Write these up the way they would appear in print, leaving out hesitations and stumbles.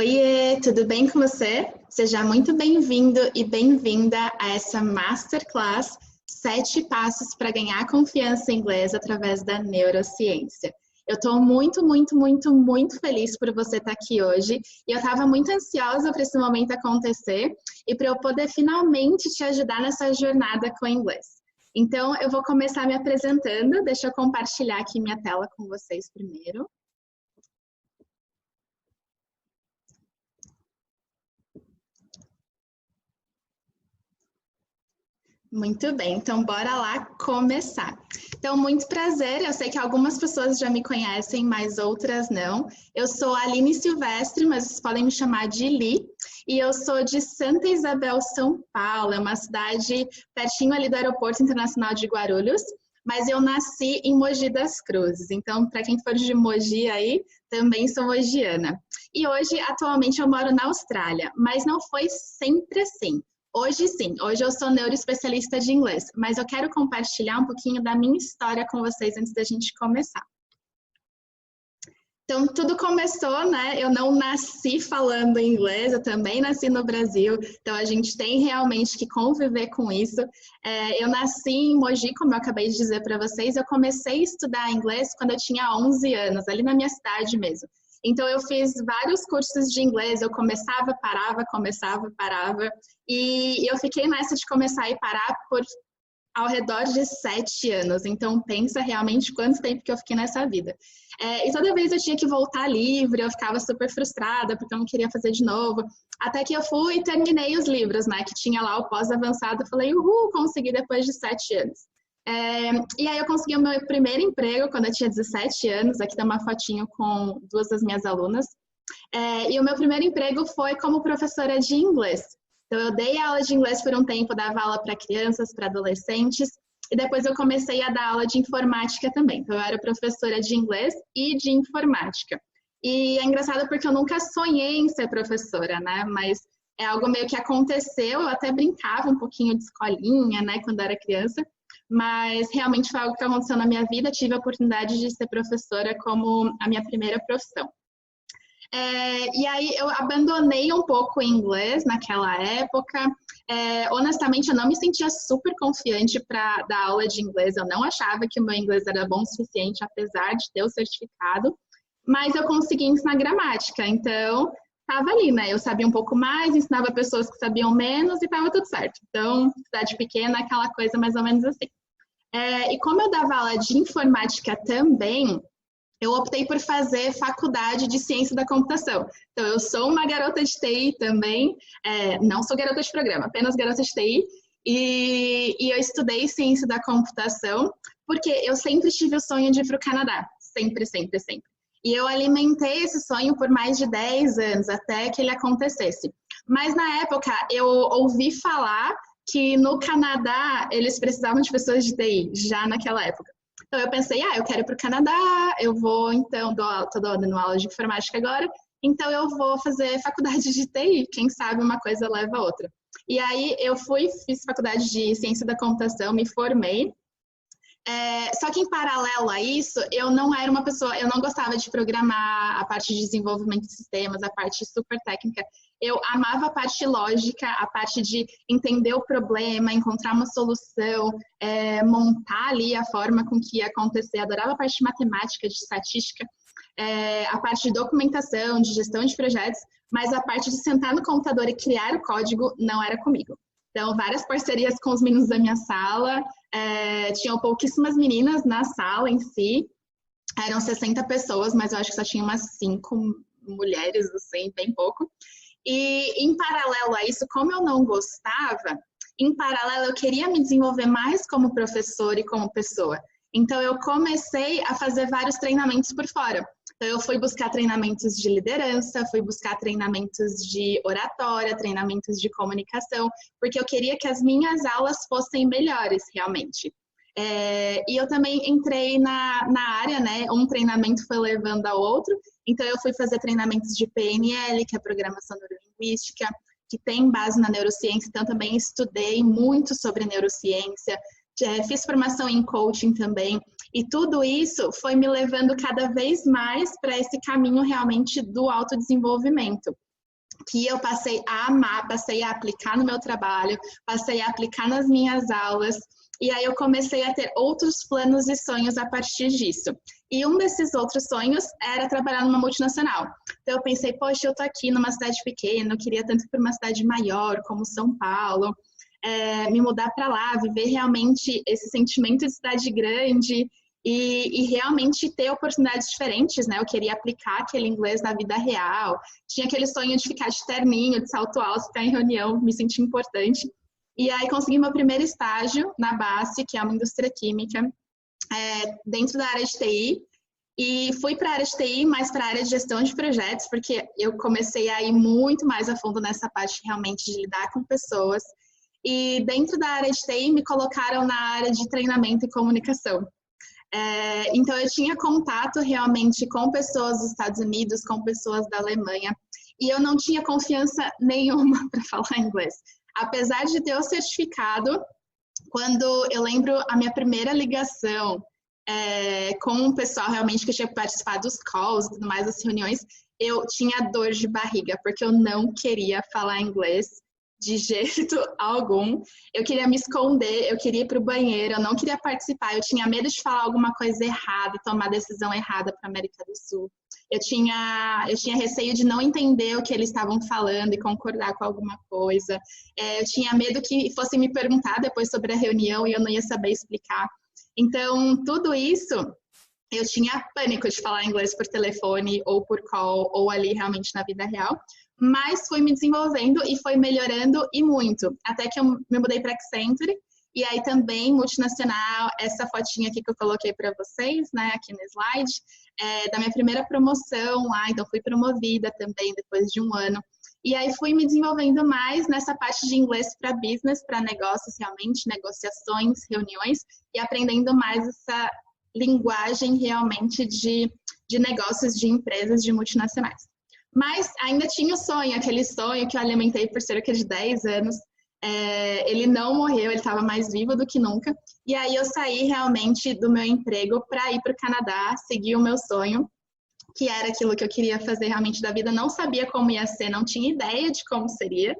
Oiê, tudo bem com você? Seja muito bem-vindo e bem-vinda a essa Masterclass 7 passos para ganhar confiança em inglês através da neurociência. Eu estou muito feliz por você estar aqui hoje e eu estava muito ansiosa para esse momento acontecer e para eu poder finalmente te ajudar nessa jornada com o inglês. Então, eu vou começar me apresentando, deixa eu compartilhar aqui minha tela com vocês primeiro. Muito bem, então bora lá começar. Então, muito prazer, eu sei que algumas pessoas já me conhecem, mas outras não. Eu sou a Aline Silvestre, mas vocês podem me chamar de Li, e eu sou de Santa Isabel, São Paulo, é uma cidade pertinho ali do Aeroporto Internacional de Guarulhos, mas eu nasci em Mogi das Cruzes, então para quem for de Mogi aí, também sou mogiana. E hoje, atualmente, eu moro na Austrália, mas não foi sempre assim. Hoje sim, hoje eu sou neuroespecialista de inglês, mas eu quero compartilhar um pouquinho da minha história com vocês antes da gente começar. Então, tudo começou, né? Eu não nasci falando inglês, eu também nasci no Brasil, então a gente tem realmente que conviver com isso. Eu nasci em Mogi, como eu acabei de dizer para vocês, eu comecei a estudar inglês quando eu tinha 11 anos, ali na minha cidade mesmo. Então, eu fiz vários cursos de inglês, eu começava, parava, e eu fiquei nessa de começar e parar por ao redor de 7 anos. Então, pensa realmente quanto tempo que eu fiquei nessa vida. E toda vez eu tinha que voltar livre, eu ficava super frustrada, porque eu não queria fazer de novo. Até que eu fui e terminei os livros, né, que tinha lá o pós-avançado, eu falei, consegui depois de 7 anos. E aí eu consegui o meu primeiro emprego quando eu tinha 17 anos, aqui tá uma fotinho com 2 das minhas alunas. E o meu primeiro emprego foi como professora de inglês. Então eu dei aula de inglês por um tempo, dava aula para crianças, para adolescentes, e depois eu comecei a dar aula de informática também. Então eu era professora de inglês e de informática. E é engraçado porque eu nunca sonhei em ser professora, né? Mas é algo meio que aconteceu, eu até brincava um pouquinho de escolinha, né, quando era criança. Mas realmente foi algo que aconteceu na minha vida, tive a oportunidade de ser professora como a minha primeira profissão. E aí eu abandonei um pouco o inglês naquela época. Honestamente, eu não me sentia super confiante para dar aula de inglês, eu não achava que o meu inglês era bom o suficiente, apesar de ter o certificado, mas eu consegui ensinar gramática, então estava ali, né? Eu sabia um pouco mais, ensinava pessoas que sabiam menos e estava tudo certo. Então, cidade pequena, aquela coisa mais ou menos assim. E como eu dava aula de informática também, eu optei por fazer faculdade de ciência da computação. Então, eu sou uma garota de TI também, não sou garota de programa, apenas garota de TI, e eu estudei ciência da computação, porque eu sempre tive o sonho de ir para o Canadá, sempre. E eu alimentei esse sonho por mais de 10 anos, até que ele acontecesse. Mas na época, eu ouvi falar que no Canadá eles precisavam de pessoas de TI, já naquela época. Então eu pensei, eu quero ir para o Canadá, eu vou então, estou dando aula de informática agora, então eu vou fazer faculdade de TI, quem sabe uma coisa leva a outra. E aí eu fiz faculdade de ciência da computação, me formei. Só que em paralelo a isso, eu não era uma pessoa, eu não gostava de programar a parte de desenvolvimento de sistemas, a parte super técnica. Eu amava a parte lógica, a parte de entender o problema, encontrar uma solução, montar ali a forma com que ia acontecer. Adorava a parte de matemática, de estatística, a parte de documentação, de gestão de projetos, mas a parte de sentar no computador e criar o código não era comigo. Então, várias parcerias com os meninos da minha sala, tinham pouquíssimas meninas na sala em si, eram 60 pessoas, mas eu acho que só tinha umas 5 mulheres, assim, bem pouco. E em paralelo a isso, como eu não gostava, em paralelo eu queria me desenvolver mais como professora e como pessoa. Então eu comecei a fazer vários treinamentos por fora. Então eu fui buscar treinamentos de liderança, fui buscar treinamentos de oratória, treinamentos de comunicação, porque eu queria que as minhas aulas fossem melhores realmente. E eu também entrei na área, né? Um treinamento foi levando ao outro. Então, eu fui fazer treinamentos de PNL, que é Programação Neurolinguística, que tem base na neurociência. Então, também estudei muito sobre neurociência. Fiz formação em coaching também. E tudo isso foi me levando cada vez mais para esse caminho realmente do autodesenvolvimento. que eu passei a amar, passei a aplicar no meu trabalho, passei a aplicar nas minhas aulas, e aí eu comecei a ter outros planos e sonhos a partir disso. E um desses outros sonhos era trabalhar numa multinacional. Então eu pensei, poxa, eu tô aqui numa cidade pequena, eu queria tanto ir para uma cidade maior, como São Paulo, me mudar para lá, viver realmente esse sentimento de cidade grande, e realmente ter oportunidades diferentes, né? Eu queria aplicar aquele inglês na vida real. Tinha aquele sonho de ficar de terninho, de salto alto, ficar em reunião, me sentir importante. E aí consegui meu primeiro estágio na BASF, que é uma indústria química, dentro da área de TI. E fui para a área de TI, mais para a área de gestão de projetos, porque eu comecei a ir muito mais a fundo nessa parte realmente de lidar com pessoas. E dentro da área de TI me colocaram na área de treinamento e comunicação. Então eu tinha contato realmente com pessoas dos Estados Unidos, com pessoas da Alemanha, e eu não tinha confiança nenhuma para falar inglês. Apesar de ter o certificado, quando eu lembro a minha primeira ligação com o pessoal realmente que eu tinha participado dos calls e tudo mais, das reuniões, eu tinha dor de barriga, porque eu não queria falar inglês de jeito algum. Eu queria me esconder, eu queria ir para o banheiro, eu não queria participar, eu tinha medo de falar alguma coisa errada, tomar decisão errada para a América do Sul. Eu tinha receio de não entender o que eles estavam falando e concordar com alguma coisa. Eu tinha medo que fossem me perguntar depois sobre a reunião e eu não ia saber explicar. Então, tudo isso, eu tinha pânico de falar inglês por telefone ou por call ou ali realmente na vida real. Mas fui me desenvolvendo e foi melhorando e muito. Até que eu me mudei para Accenture, e aí também multinacional, essa fotinha aqui que eu coloquei para vocês, né, aqui no slide, da minha primeira promoção lá, então fui promovida também depois de um ano. E aí fui me desenvolvendo mais nessa parte de inglês para business, para negócios realmente, negociações, reuniões, e aprendendo mais essa linguagem realmente de negócios, de empresas, de multinacionais. Mas ainda tinha o sonho, aquele sonho que eu alimentei por cerca de 10 anos. Ele não morreu, ele estava mais vivo do que nunca. E aí eu saí realmente do meu emprego para ir para o Canadá, seguir o meu sonho, que era aquilo que eu queria fazer realmente da vida. Não sabia como ia ser, não tinha ideia de como seria.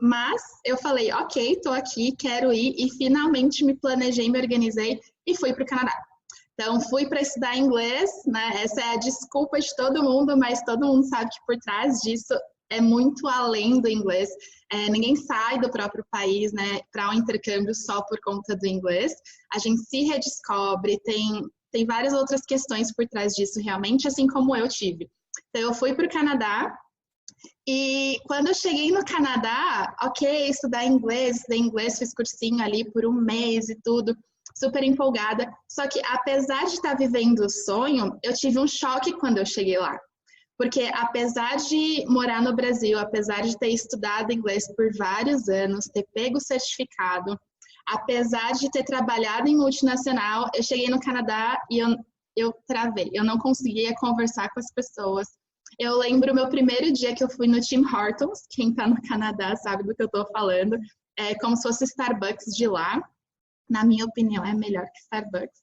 Mas eu falei, ok, estou aqui, quero ir. E finalmente me planejei, me organizei e fui para o Canadá. Então, fui para estudar inglês, né? Essa é a desculpa de todo mundo, mas todo mundo sabe que por trás disso é muito além do inglês. Ninguém sai do próprio país, né, para um intercâmbio só por conta do inglês. A gente se redescobre, tem várias outras questões por trás disso, realmente, assim como eu tive. Então, eu fui para o Canadá e quando eu cheguei no Canadá, ok, estudei inglês, fiz cursinho ali por um mês e tudo, super empolgada. Só que apesar de estar vivendo o sonho, eu tive um choque quando eu cheguei lá. Porque apesar de morar no Brasil, apesar de ter estudado inglês por vários anos, ter pego o certificado, apesar de ter trabalhado em multinacional, eu cheguei no Canadá e eu travei. Eu não conseguia conversar com as pessoas. Eu lembro o meu primeiro dia que eu fui no Tim Hortons, quem está no Canadá sabe do que eu estou falando, é como se fosse Starbucks de lá. Na minha opinião, é melhor que Starbucks.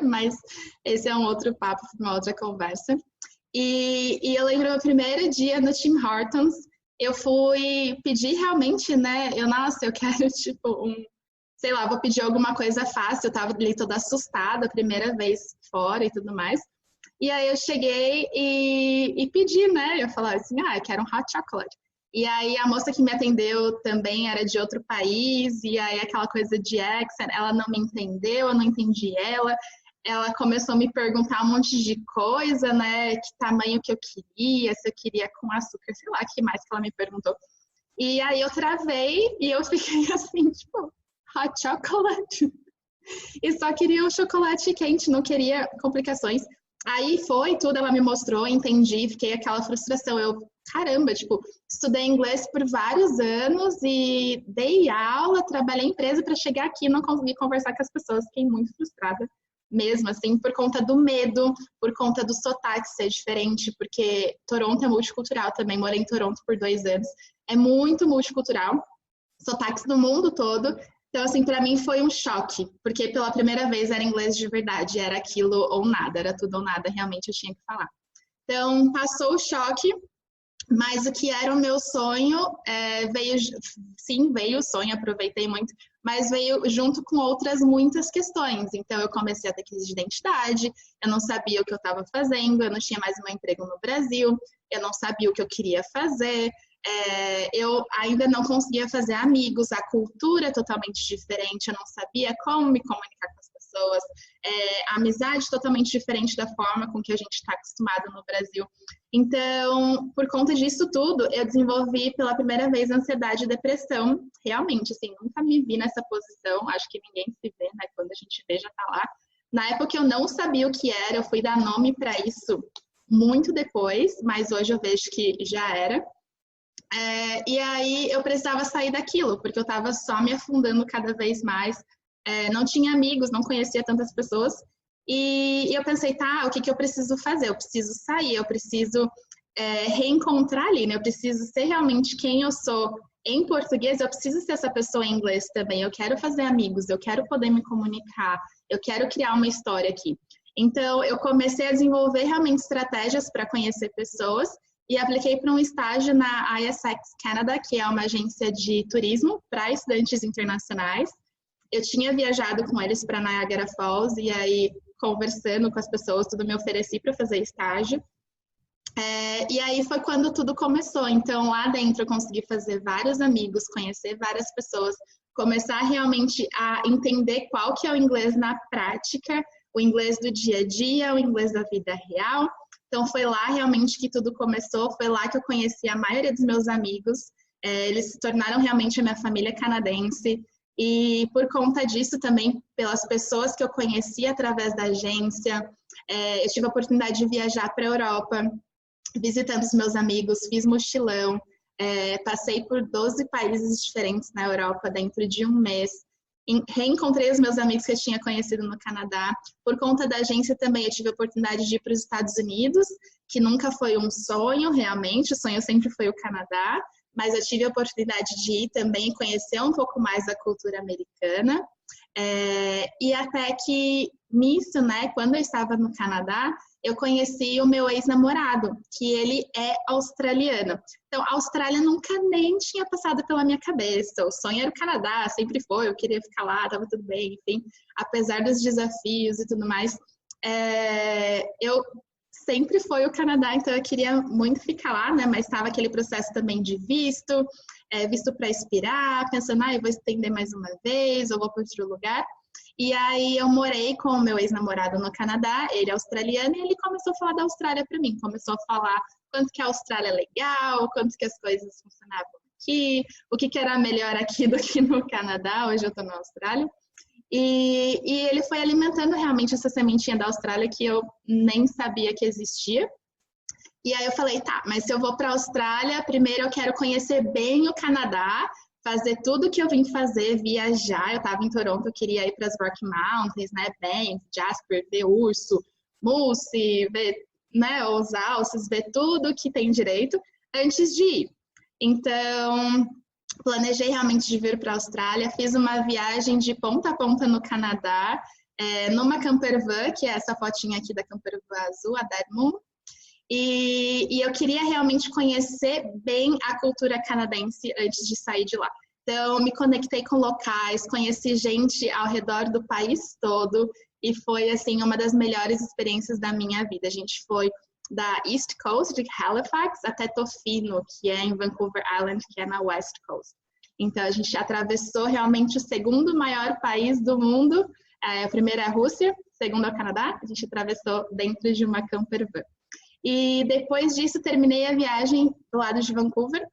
Mas esse é um outro papo, uma outra conversa. E eu lembro meu primeiro dia no Tim Hortons, eu fui pedir realmente, né? Eu quero tipo sei lá, vou pedir alguma coisa fácil. Eu tava ali toda assustada, a primeira vez fora e tudo mais. E aí eu cheguei e pedi, né? Eu falava assim, eu quero um hot chocolate. E aí a moça que me atendeu também era de outro país, e aí aquela coisa de accent, ela não me entendeu, eu não entendi ela. Ela começou a me perguntar um monte de coisa, né? Que tamanho que eu queria, se eu queria com açúcar, sei lá, o que mais que ela me perguntou. E aí eu travei e eu fiquei assim, tipo, hot chocolate. E só queria um chocolate quente, não queria complicações. Aí foi tudo, ela me mostrou, entendi, fiquei aquela frustração. Caramba, tipo, estudei inglês por vários anos e dei aula, trabalhei em empresa para chegar aqui e não consegui conversar com as pessoas. Fiquei muito frustrada mesmo, assim, por conta do medo, por conta do sotaque ser diferente, porque Toronto é multicultural também, morei em Toronto por 2 anos. É muito multicultural, sotaques do mundo todo. Então, assim, para mim foi um choque, porque pela primeira vez era inglês de verdade, era aquilo ou nada, era tudo ou nada, realmente eu tinha que falar. Então, passou o choque, Mas o que era o meu sonho veio, sim, veio o sonho, aproveitei muito, mas veio junto com outras muitas questões. Então, eu comecei a ter crise de identidade, eu não sabia o que eu estava fazendo, eu não tinha mais um emprego no Brasil, eu não sabia o que eu queria fazer, eu ainda não conseguia fazer amigos, a cultura é totalmente diferente, eu não sabia como me comunicar com as pessoas, a amizade totalmente diferente da forma com que a gente está acostumado no Brasil. Então, por conta disso tudo, eu desenvolvi pela primeira vez ansiedade e depressão. Realmente, assim, nunca me vi nessa posição. Acho que ninguém se vê, né? Quando a gente vê, já tá lá. Na época eu não sabia o que era, eu fui dar nome para isso muito depois, mas hoje eu vejo que já era. E aí eu precisava sair daquilo, porque eu estava só me afundando cada vez mais. Não tinha amigos, não conhecia tantas pessoas. E eu pensei, tá, o que eu preciso fazer? Eu preciso sair, eu preciso reencontrar ali, né? Eu preciso ser realmente quem eu sou em português, eu preciso ser essa pessoa em inglês também. Eu quero fazer amigos, eu quero poder me comunicar, eu quero criar uma história aqui. Então, eu comecei a desenvolver realmente estratégias para conhecer pessoas e apliquei para um estágio na ISX Canada, que é uma agência de turismo para estudantes internacionais. Eu tinha viajado com eles para Niagara Falls e aí, conversando com as pessoas, tudo me ofereci para fazer estágio. E aí foi quando tudo começou. Então, lá dentro eu consegui fazer vários amigos, conhecer várias pessoas, começar realmente a entender qual que é o inglês na prática, o inglês do dia a dia, o inglês da vida real. Então, foi lá realmente que tudo começou, foi lá que eu conheci a maioria dos meus amigos. Eles se tornaram realmente a minha família canadense. E por conta disso também, pelas pessoas que eu conheci através da agência, eu tive a oportunidade de viajar para a Europa, visitando os meus amigos, fiz mochilão, passei por 12 países diferentes na Europa dentro de um mês. Reencontrei os meus amigos que eu tinha conhecido no Canadá. Por conta da agência também eu tive a oportunidade de ir para os Estados Unidos, que nunca foi um sonho realmente, o sonho sempre foi o Canadá, mas eu tive a oportunidade de ir também conhecer um pouco mais da cultura americana. E até que nisso, né, quando eu estava no Canadá, eu conheci o meu ex-namorado, que ele é australiano. Então, a Austrália nunca nem tinha passado pela minha cabeça. O sonho era o Canadá, sempre foi, eu queria ficar lá, estava tudo bem, enfim. Apesar dos desafios e tudo mais, eu sempre foi o Canadá, então eu queria muito ficar lá, né? Mas estava aquele processo também de visto, visto para expirar, pensando, eu vou estender mais uma vez, ou vou para outro lugar. E aí eu morei com o meu ex-namorado no Canadá, ele é australiano, e ele começou a falar da Austrália para mim, começou a falar quanto que a Austrália é legal, quanto que as coisas funcionavam aqui, o que era melhor aqui do que no Canadá, hoje eu estou na Austrália. E ele foi alimentando realmente essa sementinha da Austrália que eu nem sabia que existia. E aí eu falei, tá, mas se eu vou para a Austrália, primeiro eu quero conhecer bem o Canadá, fazer tudo que eu vim fazer, viajar. Eu estava em Toronto, eu queria ir para as Rocky Mountains, né, Banff, Jasper, ver urso, moose, ver, né, os alces, ver tudo que tem direito antes de ir. Então, planejei realmente de vir para a Austrália, fiz uma viagem de ponta a ponta no Canadá, numa campervan, que é essa fotinha aqui da campervan azul, a Dead Moon. E eu queria realmente conhecer bem a cultura canadense antes de sair de lá. Então, me conectei com locais, conheci gente ao redor do país todo e foi, assim, uma das melhores experiências da minha vida. A gente foi da East Coast, de Halifax, até Tofino, que é em Vancouver Island, que é na West Coast. Então, a gente atravessou realmente o segundo maior país do mundo. O primeiro é a Rússia, o segundo é o Canadá. A gente atravessou dentro de uma campervan. E depois disso, terminei a viagem do lado de Vancouver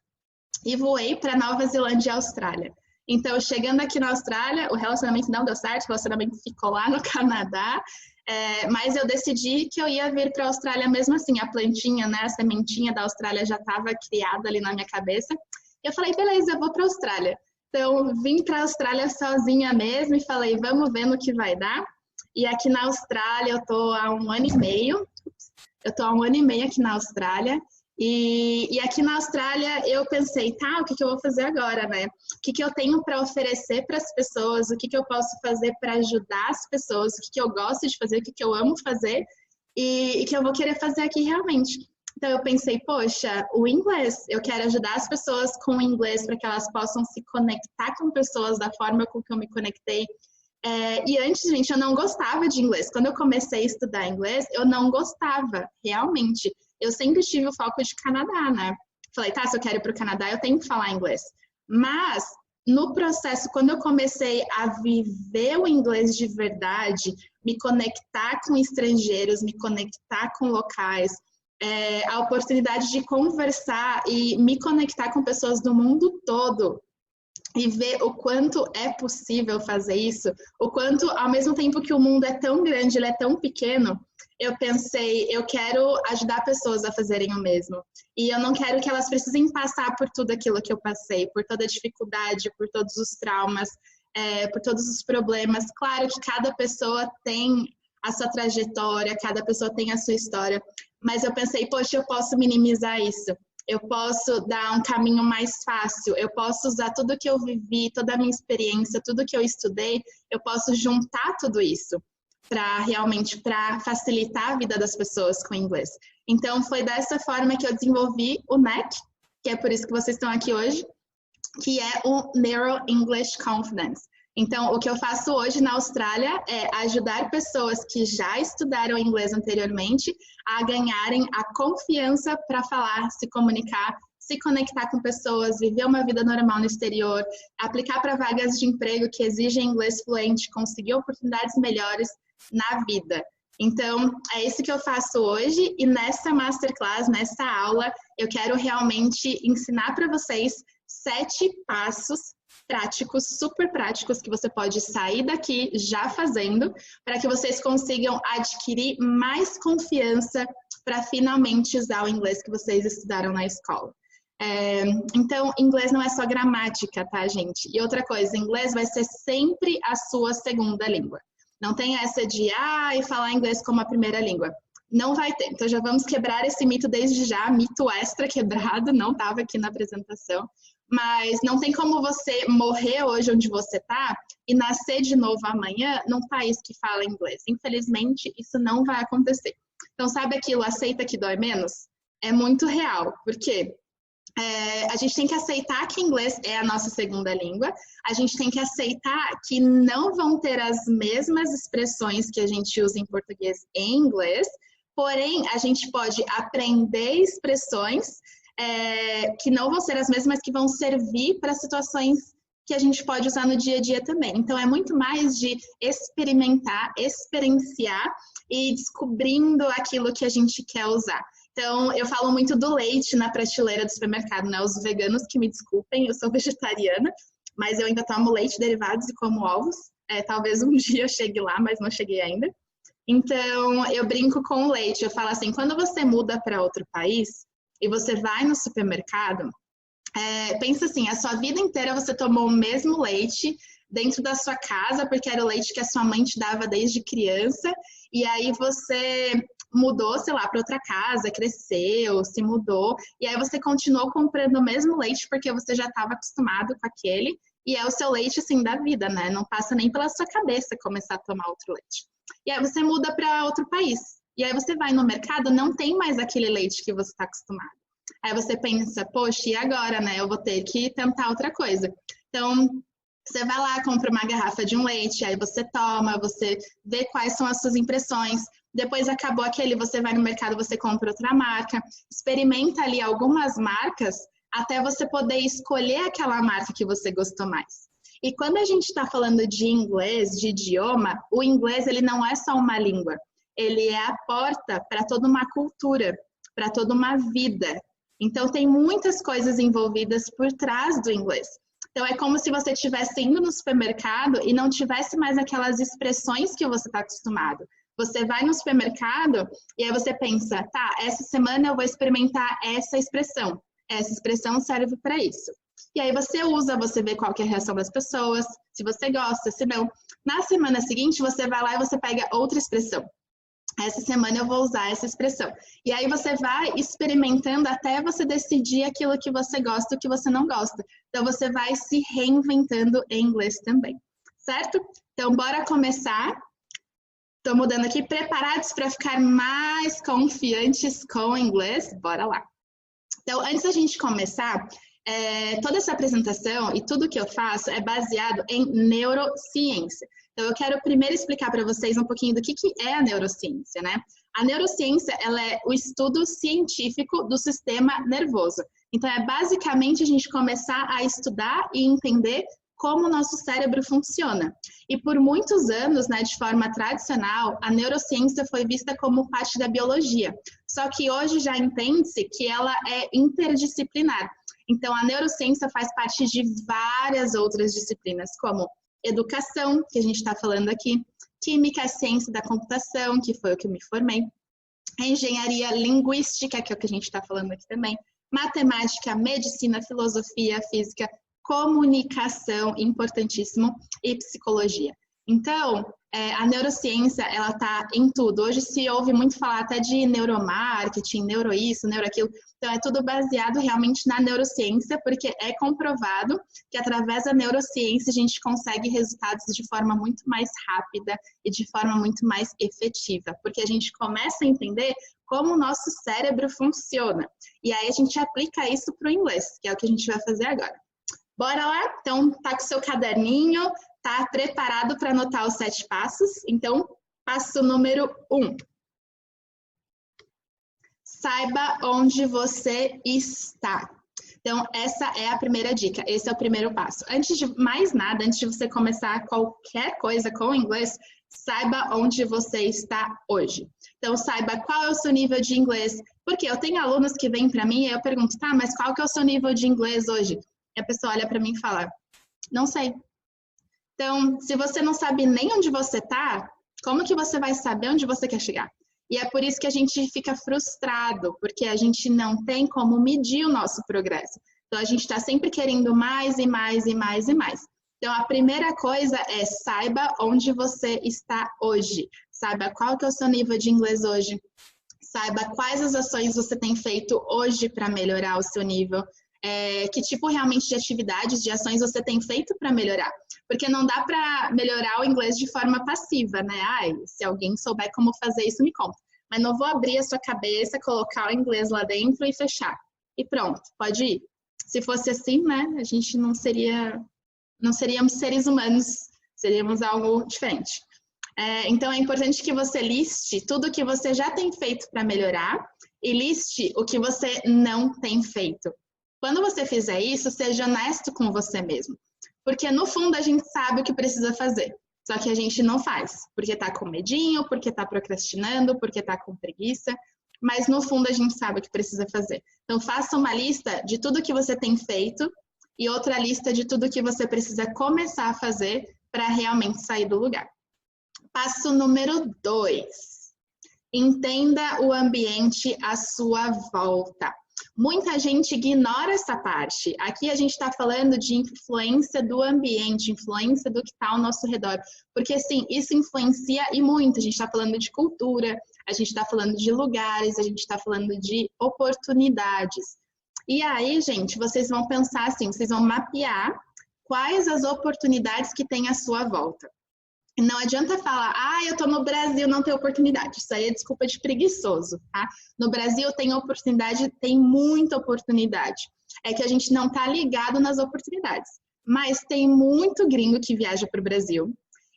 e voei para Nova Zelândia e Austrália. Então, chegando aqui na Austrália, o relacionamento não deu certo, o relacionamento ficou lá no Canadá, mas eu decidi que eu ia vir para a Austrália mesmo assim. A plantinha, né, a sementinha da Austrália já estava criada ali na minha cabeça. Eu falei, beleza, eu vou para a Austrália. Então, vim para a Austrália sozinha mesmo e falei, vamos ver no que vai dar. E aqui na Austrália, eu estou há 1 ano e meio. Eu estou há 1 ano e meio aqui na Austrália. E aqui na Austrália eu pensei, tá, o que eu vou fazer agora, né? O que eu tenho para oferecer para as pessoas, o que eu posso fazer para ajudar as pessoas, o que eu gosto de fazer, o que eu amo fazer e que eu vou querer fazer aqui realmente. Então eu pensei, poxa, o inglês, eu quero ajudar as pessoas com o inglês para que elas possam se conectar com pessoas da forma com que eu me conectei. E antes, gente, eu não gostava de inglês. Quando eu comecei a estudar inglês, eu não gostava, realmente. Eu sempre tive o foco de Canadá, né? Falei, tá, se eu quero ir para o Canadá, eu tenho que falar inglês. Mas, no processo, quando eu comecei a viver o inglês de verdade, me conectar com estrangeiros, me conectar com locais, a oportunidade de conversar e me conectar com pessoas do mundo todo e ver o quanto é possível fazer isso, o quanto, ao mesmo tempo que o mundo é tão grande, ele é tão pequeno, eu pensei, eu quero ajudar pessoas a fazerem o mesmo. E eu não quero que elas precisem passar por tudo aquilo que eu passei, por toda a dificuldade, por todos os traumas, por todos os problemas. Claro que cada pessoa tem a sua trajetória, cada pessoa tem a sua história, mas eu pensei, poxa, eu posso minimizar isso. Eu posso dar um caminho mais fácil, eu posso usar tudo que eu vivi, toda a minha experiência, tudo que eu estudei, eu posso juntar tudo isso para facilitar a vida das pessoas com o inglês. Então, foi dessa forma que eu desenvolvi o NEC, que é por isso que vocês estão aqui hoje, que é o Neuro English Confidence. Então, o que eu faço hoje na Austrália é ajudar pessoas que já estudaram inglês anteriormente a ganharem a confiança para falar, se comunicar, se conectar com pessoas, viver uma vida normal no exterior, aplicar para vagas de emprego que exigem inglês fluente, conseguir oportunidades melhores na vida. Então, é isso que eu faço hoje e nessa masterclass, nessa aula, eu quero realmente ensinar para vocês 7 passos práticos, super práticos, que você pode sair daqui já fazendo, para que vocês consigam adquirir mais confiança para finalmente usar o inglês que vocês estudaram na escola. Então, inglês não é só gramática, tá, gente? E outra coisa, inglês vai ser sempre a sua segunda língua. Não tem essa de, e falar inglês como a primeira língua. Não vai ter. Então, já vamos quebrar esse mito desde já, mito extra quebrado, não estava aqui na apresentação. Mas não tem como você morrer hoje onde você está e nascer de novo amanhã num país que fala inglês. Infelizmente, isso não vai acontecer. Então, sabe aquilo, aceita que dói menos? É muito real, porque a gente tem que aceitar que inglês é a nossa segunda língua, a gente tem que aceitar que não vão ter as mesmas expressões que a gente usa em português em inglês, porém, a gente pode aprender expressões que não vão ser as mesmas, que vão servir para situações que a gente pode usar no dia a dia também. Então, é muito mais de experimentar, experienciar e descobrindo aquilo que a gente quer usar. Então, eu falo muito do leite na prateleira do supermercado, né? Os veganos que me desculpem, eu sou vegetariana, mas eu ainda tomo leite, derivados e como ovos. Talvez um dia eu chegue lá, mas não cheguei ainda. Então, eu brinco com o leite. Eu falo assim, quando você muda para outro país e você vai no supermercado, pensa assim, a sua vida inteira você tomou o mesmo leite dentro da sua casa, porque era o leite que a sua mãe te dava desde criança, e aí você mudou, sei lá, para outra casa, cresceu, se mudou, e aí você continuou comprando o mesmo leite porque você já estava acostumado com aquele, e é o seu leite, assim, da vida, né? Não passa nem pela sua cabeça começar a tomar outro leite. E aí você muda para outro país, e aí você vai no mercado, não tem mais aquele leite que você está acostumado. Aí você pensa, poxa, e agora, né? Eu vou ter que tentar outra coisa. Então, você vai lá, compra uma garrafa de um leite, aí você toma, você vê quais são as suas impressões. Depois acabou aquele, você vai no mercado, você compra outra marca. Experimenta ali algumas marcas até você poder escolher aquela marca que você gostou mais. E quando a gente está falando de inglês, de idioma, o inglês ele não é só uma língua. Ele é a porta para toda uma cultura, para toda uma vida. Então, tem muitas coisas envolvidas por trás do inglês. Então, é como se você estivesse indo no supermercado e não tivesse mais aquelas expressões que você está acostumado. Você vai no supermercado e aí você pensa, tá, essa semana eu vou experimentar essa expressão. Essa expressão serve para isso. E aí você usa, você vê qual que é a reação das pessoas, se você gosta, se não. Na semana seguinte, você vai lá e você pega outra expressão. Essa semana eu vou usar essa expressão. E aí você vai experimentando até você decidir aquilo que você gosta e o que você não gosta. Então você vai se reinventando em inglês também, certo? Então bora começar. Estou mudando aqui, preparados para ficar mais confiantes com o inglês? Bora lá! Então, antes da gente começar, toda essa apresentação e tudo que eu faço é baseado em neurociência. Então, eu quero primeiro explicar para vocês um pouquinho do que é a neurociência, né? A neurociência, ela é o estudo científico do sistema nervoso. Então, é basicamente a gente começar a estudar e entender como o nosso cérebro funciona. E por muitos anos, né, de forma tradicional, a neurociência foi vista como parte da biologia. Só que hoje já entende-se que ela é interdisciplinar. Então, a neurociência faz parte de várias outras disciplinas, como educação, que a gente está falando aqui, química, ciência da computação, que foi o que eu me formei, engenharia linguística, que é o que a gente está falando aqui também, matemática, medicina, filosofia, física, comunicação, importantíssimo, e psicologia. Então, a neurociência, ela está em tudo. Hoje se ouve muito falar até de neuromarketing, neuro isso, neuro aquilo. Então, é tudo baseado realmente na neurociência, porque é comprovado que através da neurociência a gente consegue resultados de forma muito mais rápida e de forma muito mais efetiva, porque a gente começa a entender como o nosso cérebro funciona. E aí a gente aplica isso para o inglês, que é o que a gente vai fazer agora. Bora lá? Então, tá com o seu caderninho, tá preparado para anotar os 7 passos? Então, passo número 1. Saiba onde você está. Então, essa é a primeira dica, esse é o primeiro passo. Antes de mais nada, antes de você começar qualquer coisa com o inglês, saiba onde você está hoje. Então, saiba qual é o seu nível de inglês. Porque eu tenho alunos que vêm para mim e eu pergunto, tá, mas qual que é o seu nível de inglês hoje? E a pessoa olha para mim e fala, não sei. Então, se você não sabe nem onde você está, como que você vai saber onde você quer chegar? E é por isso que a gente fica frustrado, porque a gente não tem como medir o nosso progresso. Então, a gente está sempre querendo mais e mais e mais e mais. Então, a primeira coisa é saiba onde você está hoje. Saiba qual que é o seu nível de inglês hoje. Saiba quais as ações você tem feito hoje para melhorar o seu nível. Que tipo realmente de atividades, de ações você tem feito para melhorar. Porque não dá para melhorar o inglês de forma passiva, né? Ai, se alguém souber como fazer isso, me conta. Mas não vou abrir a sua cabeça, colocar o inglês lá dentro e fechar. E pronto, pode ir. Se fosse assim, né? A gente não seríamos seres humanos, seríamos algo diferente. Então é importante que você liste tudo que você já tem feito para melhorar e liste o que você não tem feito. Quando você fizer isso, seja honesto com você mesmo. Porque no fundo a gente sabe o que precisa fazer. Só que a gente não faz. Porque tá com medinho, porque tá procrastinando, porque tá com preguiça. Mas no fundo a gente sabe o que precisa fazer. Então faça uma lista de tudo que você tem feito e outra lista de tudo que você precisa começar a fazer para realmente sair do lugar. Passo número 2. Entenda o ambiente à sua volta. Muita gente ignora essa parte. Aqui a gente está falando de influência do ambiente, influência do que está ao nosso redor. Porque, sim, isso influencia e muito. A gente está falando de cultura, a gente está falando de lugares, a gente está falando de oportunidades. E aí, gente, vocês vão pensar assim, vocês vão mapear quais as oportunidades que tem à sua volta. Não adianta falar, eu tô no Brasil, não tem oportunidade. Isso aí é desculpa de preguiçoso, tá? No Brasil tem oportunidade, tem muita oportunidade. É que a gente não tá ligado nas oportunidades. Mas tem muito gringo que viaja para o Brasil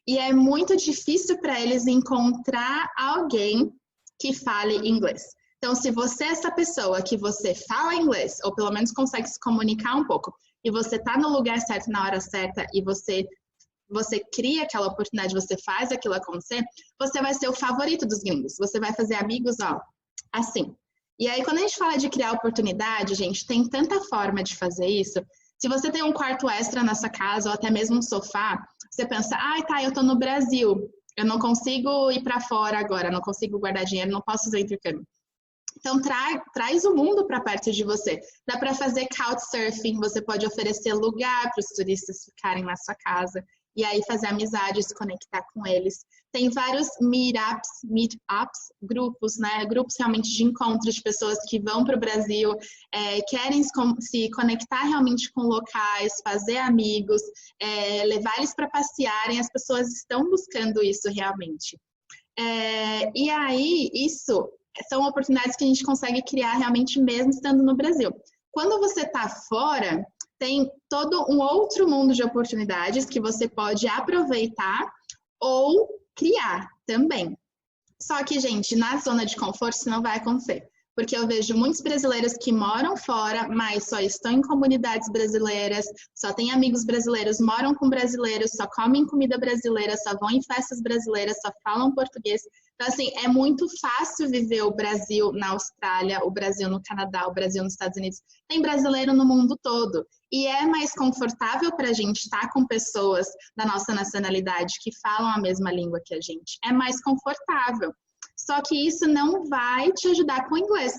e é muito difícil para eles encontrar alguém que fale inglês. Então, se você é essa pessoa que você fala inglês, ou pelo menos consegue se comunicar um pouco, e você tá no lugar certo, na hora certa, e você cria aquela oportunidade, você faz aquilo acontecer, você vai ser o favorito dos gringos. Você vai fazer amigos, assim. E aí, quando a gente fala de criar oportunidade, gente, tem tanta forma de fazer isso. Se você tem um quarto extra na sua casa, ou até mesmo um sofá, você pensa, eu tô no Brasil, eu não consigo ir para fora agora, não consigo guardar dinheiro, não posso fazer intercâmbio. Então, traz o mundo para perto de você. Dá para fazer couchsurfing, você pode oferecer lugar para os turistas ficarem na sua casa. E aí fazer amizade, se conectar com eles. Tem vários meetups, grupos, né? Grupos realmente de encontros de pessoas que vão para o Brasil, querem se conectar realmente com locais, fazer amigos, levar eles para passearem. As pessoas estão buscando isso realmente. E aí, isso são oportunidades que a gente consegue criar realmente mesmo estando no Brasil. Quando você está fora, tem todo um outro mundo de oportunidades que você pode aproveitar ou criar também. Só que, gente, na zona de conforto isso não vai acontecer. Porque eu vejo muitos brasileiros que moram fora, mas só estão em comunidades brasileiras, só têm amigos brasileiros, moram com brasileiros, só comem comida brasileira, só vão em festas brasileiras, só falam português. Então, assim, é muito fácil viver o Brasil na Austrália, o Brasil no Canadá, o Brasil nos Estados Unidos. Tem brasileiro no mundo todo. E é mais confortável para a gente estar com pessoas da nossa nacionalidade que falam a mesma língua que a gente. É mais confortável. Só que isso não vai te ajudar com o inglês.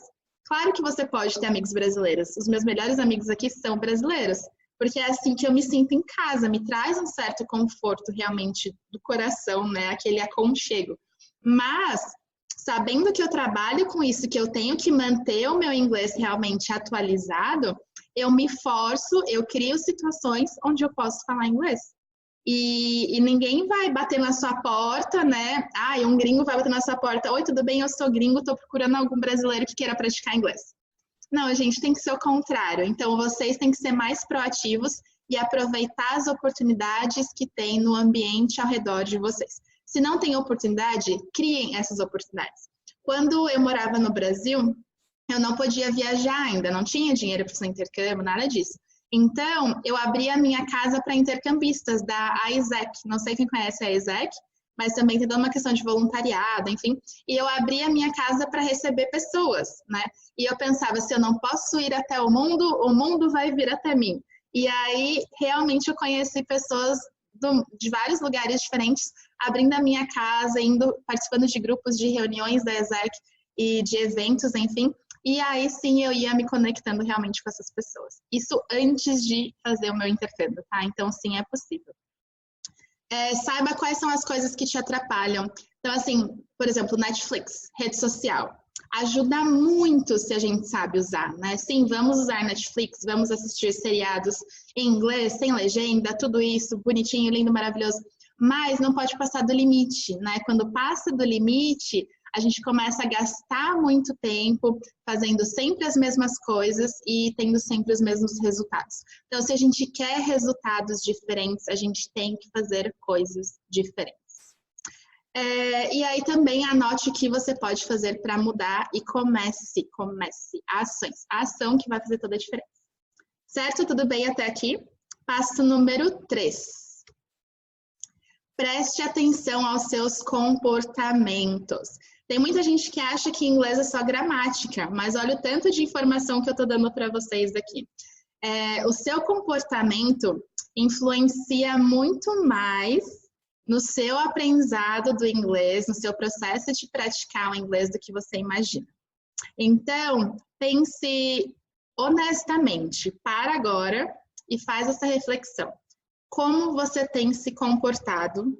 Claro que você pode ter amigos brasileiros. Os meus melhores amigos aqui são brasileiros. Porque é assim que eu me sinto em casa. Me traz um certo conforto realmente do coração, né? Aquele aconchego. Mas, sabendo que eu trabalho com isso, que eu tenho que manter o meu inglês realmente atualizado, eu me forço, eu crio situações onde eu posso falar inglês. E ninguém vai bater na sua porta, né? Um gringo vai bater na sua porta. Oi, tudo bem? Eu sou gringo, tô procurando algum brasileiro que queira praticar inglês. Não, a gente tem que ser o contrário. Então, vocês têm que ser mais proativos e aproveitar as oportunidades que tem no ambiente ao redor de vocês. Se não tem oportunidade, criem essas oportunidades. Quando eu morava no Brasil, eu não podia viajar ainda, não tinha dinheiro para fazer intercâmbio, nada disso. Então, eu abri a minha casa para intercambistas da AIESEC. Não sei quem conhece a AIESEC, mas também tem toda uma questão de voluntariado, enfim. E eu abri a minha casa para receber pessoas, né? E eu pensava, se eu não posso ir até o mundo vai vir até mim. E aí, realmente, eu conheci pessoas de vários lugares diferentes, abrindo a minha casa, participando de grupos de reuniões da AIESEC e de eventos, enfim. E aí sim eu ia me conectando realmente com essas pessoas. Isso antes de fazer o meu intercâmbio, tá? Então sim, é possível. Saiba quais são as coisas que te atrapalham. Então assim, por exemplo, Netflix, rede social. Ajuda muito se a gente sabe usar, né? Sim, vamos usar Netflix, vamos assistir seriados em inglês, sem legenda, tudo isso, bonitinho, lindo, maravilhoso. Mas não pode passar do limite, né? Quando passa do limite, a gente começa a gastar muito tempo fazendo sempre as mesmas coisas e tendo sempre os mesmos resultados. Então, se a gente quer resultados diferentes, a gente tem que fazer coisas diferentes. E aí também anote o que você pode fazer para mudar e comece ações. A ação que vai fazer toda a diferença. Certo? Tudo bem até aqui? Passo número 3. Preste atenção aos seus comportamentos. Tem muita gente que acha que inglês é só gramática, mas olha o tanto de informação que eu estou dando para vocês aqui. O seu comportamento influencia muito mais no seu aprendizado do inglês, no seu processo de praticar o inglês do que você imagina. Então, pense honestamente, para agora e faz essa reflexão. Como você tem se comportado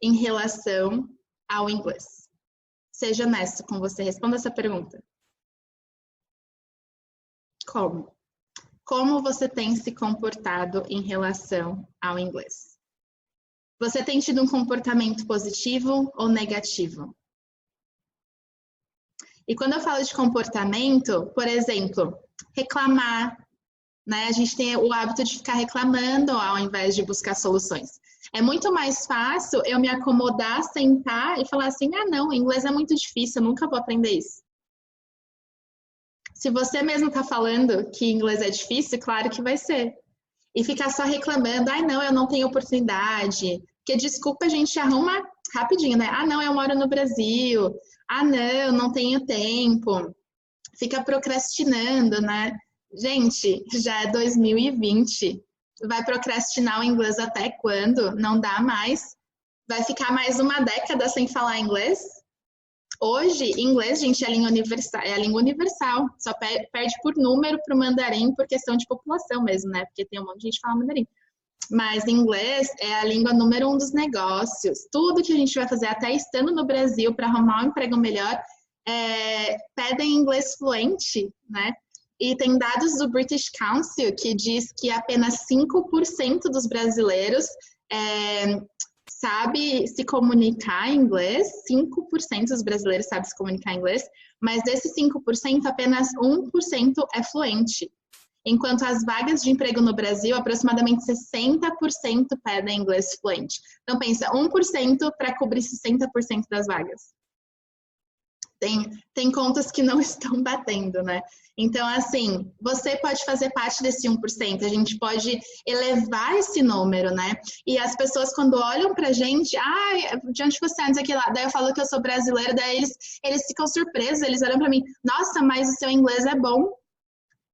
em relação ao inglês? Seja honesto com você, responda essa pergunta. Como? Como você tem se comportado em relação ao inglês? Você tem tido um comportamento positivo ou negativo? E quando eu falo de comportamento, por exemplo, reclamar, né? A gente tem o hábito de ficar reclamando ao invés de buscar soluções. É muito mais fácil eu me acomodar, sentar e falar assim, não, inglês é muito difícil, eu nunca vou aprender isso. Se você mesmo está falando que inglês é difícil, claro que vai ser. E ficar só reclamando, não, eu não tenho oportunidade. Porque desculpa, a gente arruma rapidinho, né? Não, eu moro no Brasil. Não, não tenho tempo. Fica procrastinando, né? Gente, já é 2020. Vai procrastinar o inglês até quando? Não dá mais. Vai ficar mais uma década sem falar inglês? Hoje, inglês, gente, é a língua universal. Só perde por número para o mandarim por questão de população mesmo, né? Porque tem um monte de gente que fala mandarim. Mas inglês é a língua número 1 dos negócios. Tudo que a gente vai fazer, até estando no Brasil, para arrumar um emprego melhor, pedem inglês fluente, né? E tem dados do British Council que diz que apenas 5% dos brasileiros sabe se comunicar em inglês, 5% dos brasileiros sabem se comunicar em inglês, mas desses 5%, apenas 1% é fluente. Enquanto as vagas de emprego no Brasil, aproximadamente 60% pedem inglês fluente. Então, pensa, 1% para cobrir 60% das vagas. Tem contas que não estão batendo, né? Então, assim, você pode fazer parte desse 1%, a gente pode elevar esse número, né? E as pessoas, quando olham pra gente, de onde você anda aqui lá? Daí eu falo que eu sou brasileira, daí eles ficam surpresos, eles olham pra mim, nossa, mas o seu inglês é bom.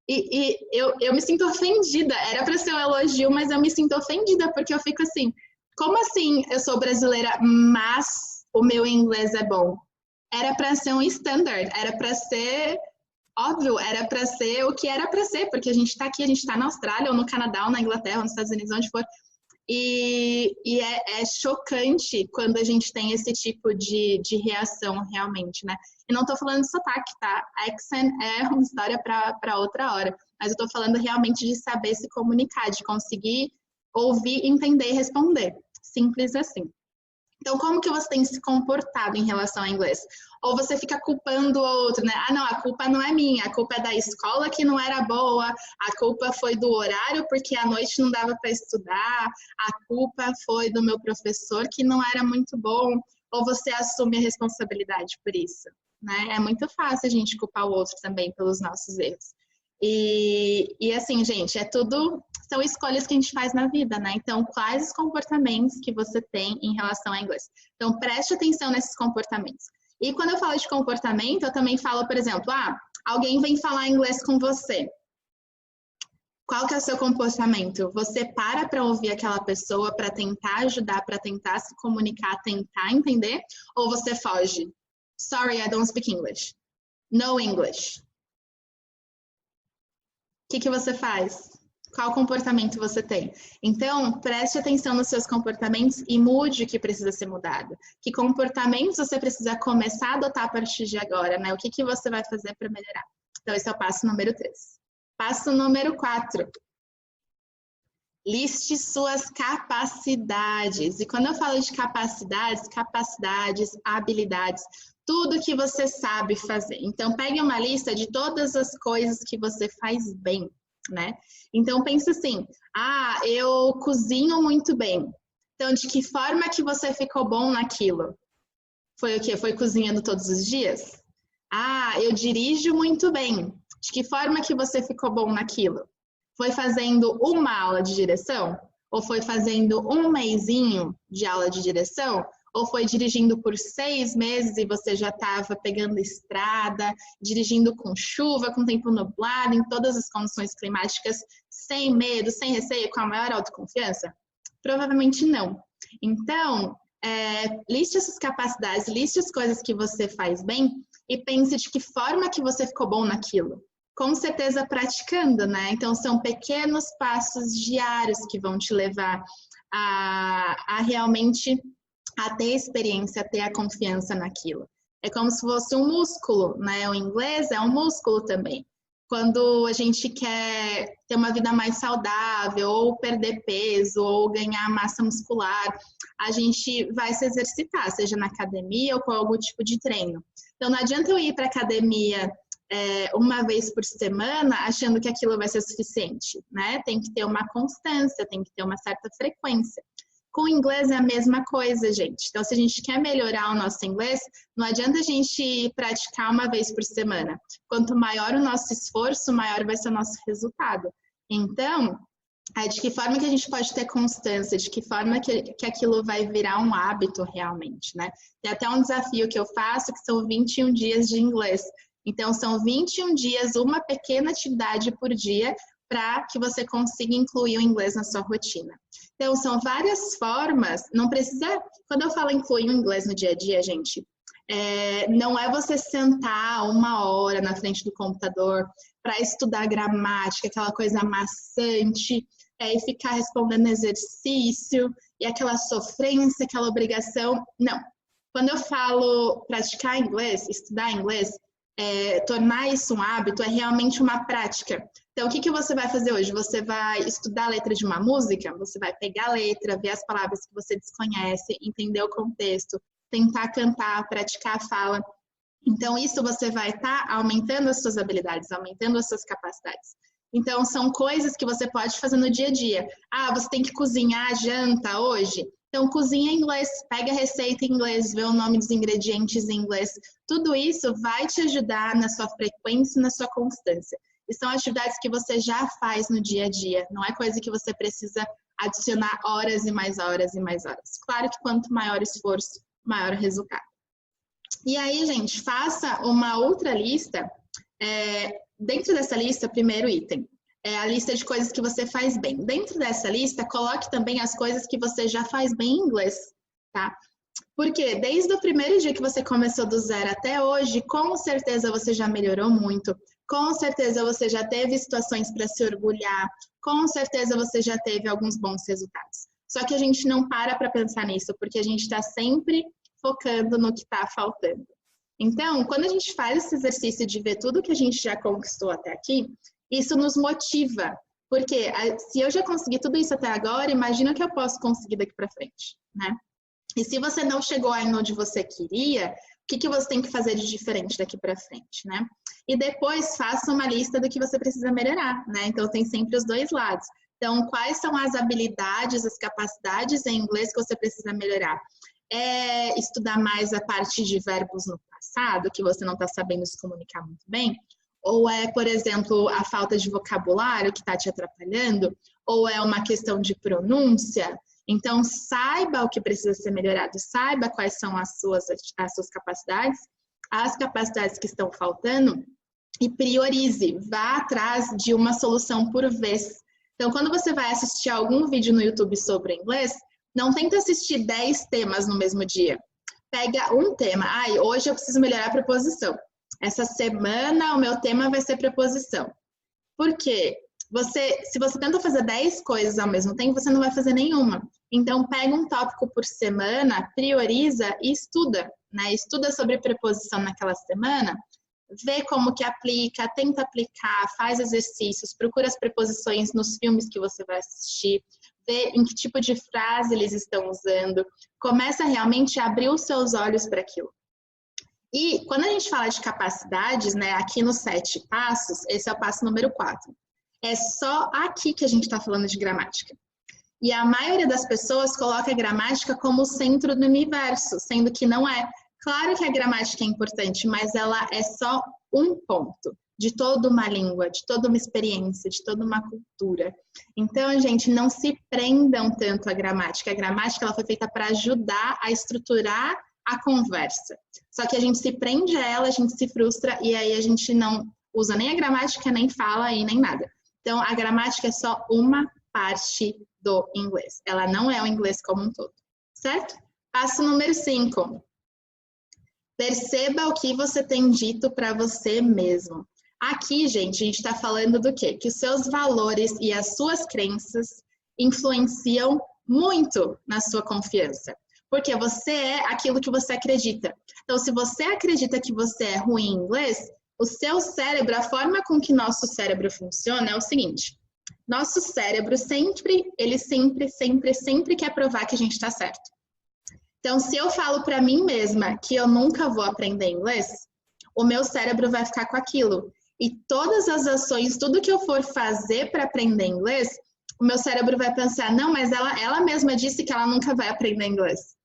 E eu me sinto ofendida, era pra ser um elogio, mas eu me sinto ofendida, porque eu fico assim, como assim eu sou brasileira, mas o meu inglês é bom? Era para ser um standard, era para ser óbvio, era para ser o que era para ser, porque a gente está aqui, a gente está na Austrália, ou no Canadá, ou na Inglaterra, ou nos Estados Unidos, onde for. E é chocante quando a gente tem esse tipo de reação realmente, né? E não estou falando de sotaque, tá? Accent é uma história para outra hora. Mas eu estou falando realmente de saber se comunicar, de conseguir ouvir, entender e responder. Simples assim. Então, como que você tem se comportado em relação ao inglês? Ou você fica culpando o outro, né? Não, a culpa não é minha, a culpa é da escola que não era boa, a culpa foi do horário porque à noite não dava para estudar, a culpa foi do meu professor que não era muito bom, ou você assume a responsabilidade por isso, né? É muito fácil a gente culpar o outro também pelos nossos erros. E assim, gente, são escolhas que a gente faz na vida, né? Então, quais os comportamentos que você tem em relação ao inglês? Então, preste atenção nesses comportamentos. E quando eu falo de comportamento, eu também falo, por exemplo, alguém vem falar inglês com você. Qual que é o seu comportamento? Você para ouvir aquela pessoa, para tentar ajudar, para tentar se comunicar, tentar entender? Ou você foge? Sorry, I don't speak English. No English. O que você faz? Qual comportamento você tem? Então, preste atenção nos seus comportamentos e mude o que precisa ser mudado. Que comportamentos você precisa começar a adotar a partir de agora, né? O que você vai fazer para melhorar? Então, esse é o passo número 3. Passo número 4. Liste suas capacidades. E quando eu falo de capacidades, habilidades, tudo que você sabe fazer. Então, pegue uma lista de todas as coisas que você faz bem, né? Então, pense assim, eu cozinho muito bem. Então, de que forma que você ficou bom naquilo? Foi o quê? Foi cozinhando todos os dias? Eu dirijo muito bem. De que forma que você ficou bom naquilo? Foi fazendo uma aula de direção? Ou foi fazendo um mesinho de aula de direção? Ou foi dirigindo por 6 meses e você já estava pegando estrada, dirigindo com chuva, com tempo nublado, em todas as condições climáticas, sem medo, sem receio, com a maior autoconfiança? Provavelmente não. Então, liste as suas capacidades, liste as coisas que você faz bem e pense de que forma que você ficou bom naquilo. Com certeza praticando, né? Então, são pequenos passos diários que vão te levar a realmente a ter experiência, a ter a confiança naquilo. É como se fosse um músculo, né? O inglês é um músculo também. Quando a gente quer ter uma vida mais saudável, ou perder peso, ou ganhar massa muscular, a gente vai se exercitar, seja na academia ou com algum tipo de treino. Então, não adianta eu ir para a academia uma vez por semana achando que aquilo vai ser suficiente, né? Tem que ter uma constância, tem que ter uma certa frequência. Com o inglês é a mesma coisa, gente. Então, se a gente quer melhorar o nosso inglês, não adianta a gente praticar uma vez por semana. Quanto maior o nosso esforço, maior vai ser o nosso resultado. Então, de que forma que a gente pode ter constância, de que forma que aquilo vai virar um hábito realmente, né? Tem até um desafio que eu faço, que são 21 dias de inglês. Então, são 21 dias, uma pequena atividade por dia, para que você consiga incluir o inglês na sua rotina. Então, são várias formas, não precisa... Quando eu falo incluir o inglês no dia a dia, gente, não é você sentar 1 hora na frente do computador para estudar gramática, aquela coisa maçante, e ficar respondendo exercício, e aquela sofrência, aquela obrigação. Não. Quando eu falo praticar inglês, estudar inglês, tornar isso um hábito, é realmente uma prática. Então, o que você vai fazer hoje? Você vai estudar a letra de uma música? Você vai pegar a letra, ver as palavras que você desconhece, entender o contexto, tentar cantar, praticar a fala. Então, isso você vai estar aumentando as suas habilidades, aumentando as suas capacidades. Então, são coisas que você pode fazer no dia a dia. Ah, você tem que cozinhar a janta hoje? Então, cozinha em inglês, pega a receita em inglês, vê o nome dos ingredientes em inglês. Tudo isso vai te ajudar na sua frequência e na sua constância. E são atividades que você já faz no dia a dia, não é coisa que você precisa adicionar horas e mais horas e mais horas. Claro que quanto maior o esforço, maior o resultado. E aí, gente, faça uma outra lista. Dentro dessa lista, primeiro item, é a lista de coisas que você faz bem. Dentro dessa lista, coloque também as coisas que você já faz bem em inglês, tá? Porque desde o primeiro dia que você começou do zero até hoje, com certeza você já melhorou muito, com certeza você já teve situações para se orgulhar, com certeza você já teve alguns bons resultados. Só que a gente não para pensar nisso, porque a gente está sempre focando no que está faltando. Então, quando a gente faz esse exercício de ver tudo que a gente já conquistou até aqui, isso nos motiva. Porque se eu já consegui tudo isso até agora, imagina o que eu posso conseguir daqui para frente, né? E se você não chegou ainda onde você queria, o que você tem que fazer de diferente daqui para frente, né? E depois faça uma lista do que você precisa melhorar, né? Então, tem sempre os dois lados. Então, quais são as habilidades, as capacidades em inglês que você precisa melhorar? É estudar mais a parte de verbos no passado, que você não está sabendo se comunicar muito bem? Ou é, por exemplo, a falta de vocabulário que está te atrapalhando? Ou é uma questão de pronúncia? Então, saiba o que precisa ser melhorado, saiba quais são as suas capacidades, as capacidades que estão faltando e priorize, vá atrás de uma solução por vez. Então, quando você vai assistir algum vídeo no YouTube sobre inglês, não tenta assistir 10 temas no mesmo dia. Pega um tema. Hoje eu preciso melhorar a preposição. Essa semana o meu tema vai ser preposição. Por quê? Se você tenta fazer 10 coisas ao mesmo tempo, você não vai fazer nenhuma. Então, pega um tópico por semana, prioriza e estuda, né? Estuda sobre preposição naquela semana, vê como que aplica, tenta aplicar, faz exercícios, procura as preposições nos filmes que você vai assistir, vê em que tipo de frase eles estão usando, começa realmente a abrir os seus olhos para aquilo. E quando a gente fala de capacidades, né, aqui nos 7 passos, esse é o passo número 4. É só aqui que a gente está falando de gramática. E a maioria das pessoas coloca a gramática como o centro do universo, sendo que não é. Claro que a gramática é importante, mas ela é só um ponto de toda uma língua, de toda uma experiência, de toda uma cultura. Então, gente, não se prendam tanto à gramática. A gramática ela foi feita para ajudar a estruturar a conversa. Só que a gente se prende a ela, a gente se frustra e aí a gente não usa nem a gramática, nem fala e nem nada. Então, a gramática é só uma parte do inglês. Ela não é o inglês como um todo, certo? Passo número 5. Perceba o que você tem dito para você mesmo. Aqui, gente, a gente está falando do quê? Que os seus valores e as suas crenças influenciam muito na sua confiança. Porque você é aquilo que você acredita. Então, se você acredita que você é ruim em inglês, o seu cérebro, a forma com que nosso cérebro funciona é o seguinte. Nosso cérebro sempre quer provar que a gente está certo. Então, se eu falo para mim mesma que eu nunca vou aprender inglês, o meu cérebro vai ficar com aquilo. E todas as ações, tudo que eu for fazer para aprender inglês, o meu cérebro vai pensar, não, mas ela mesma disse que ela nunca vai aprender inglês.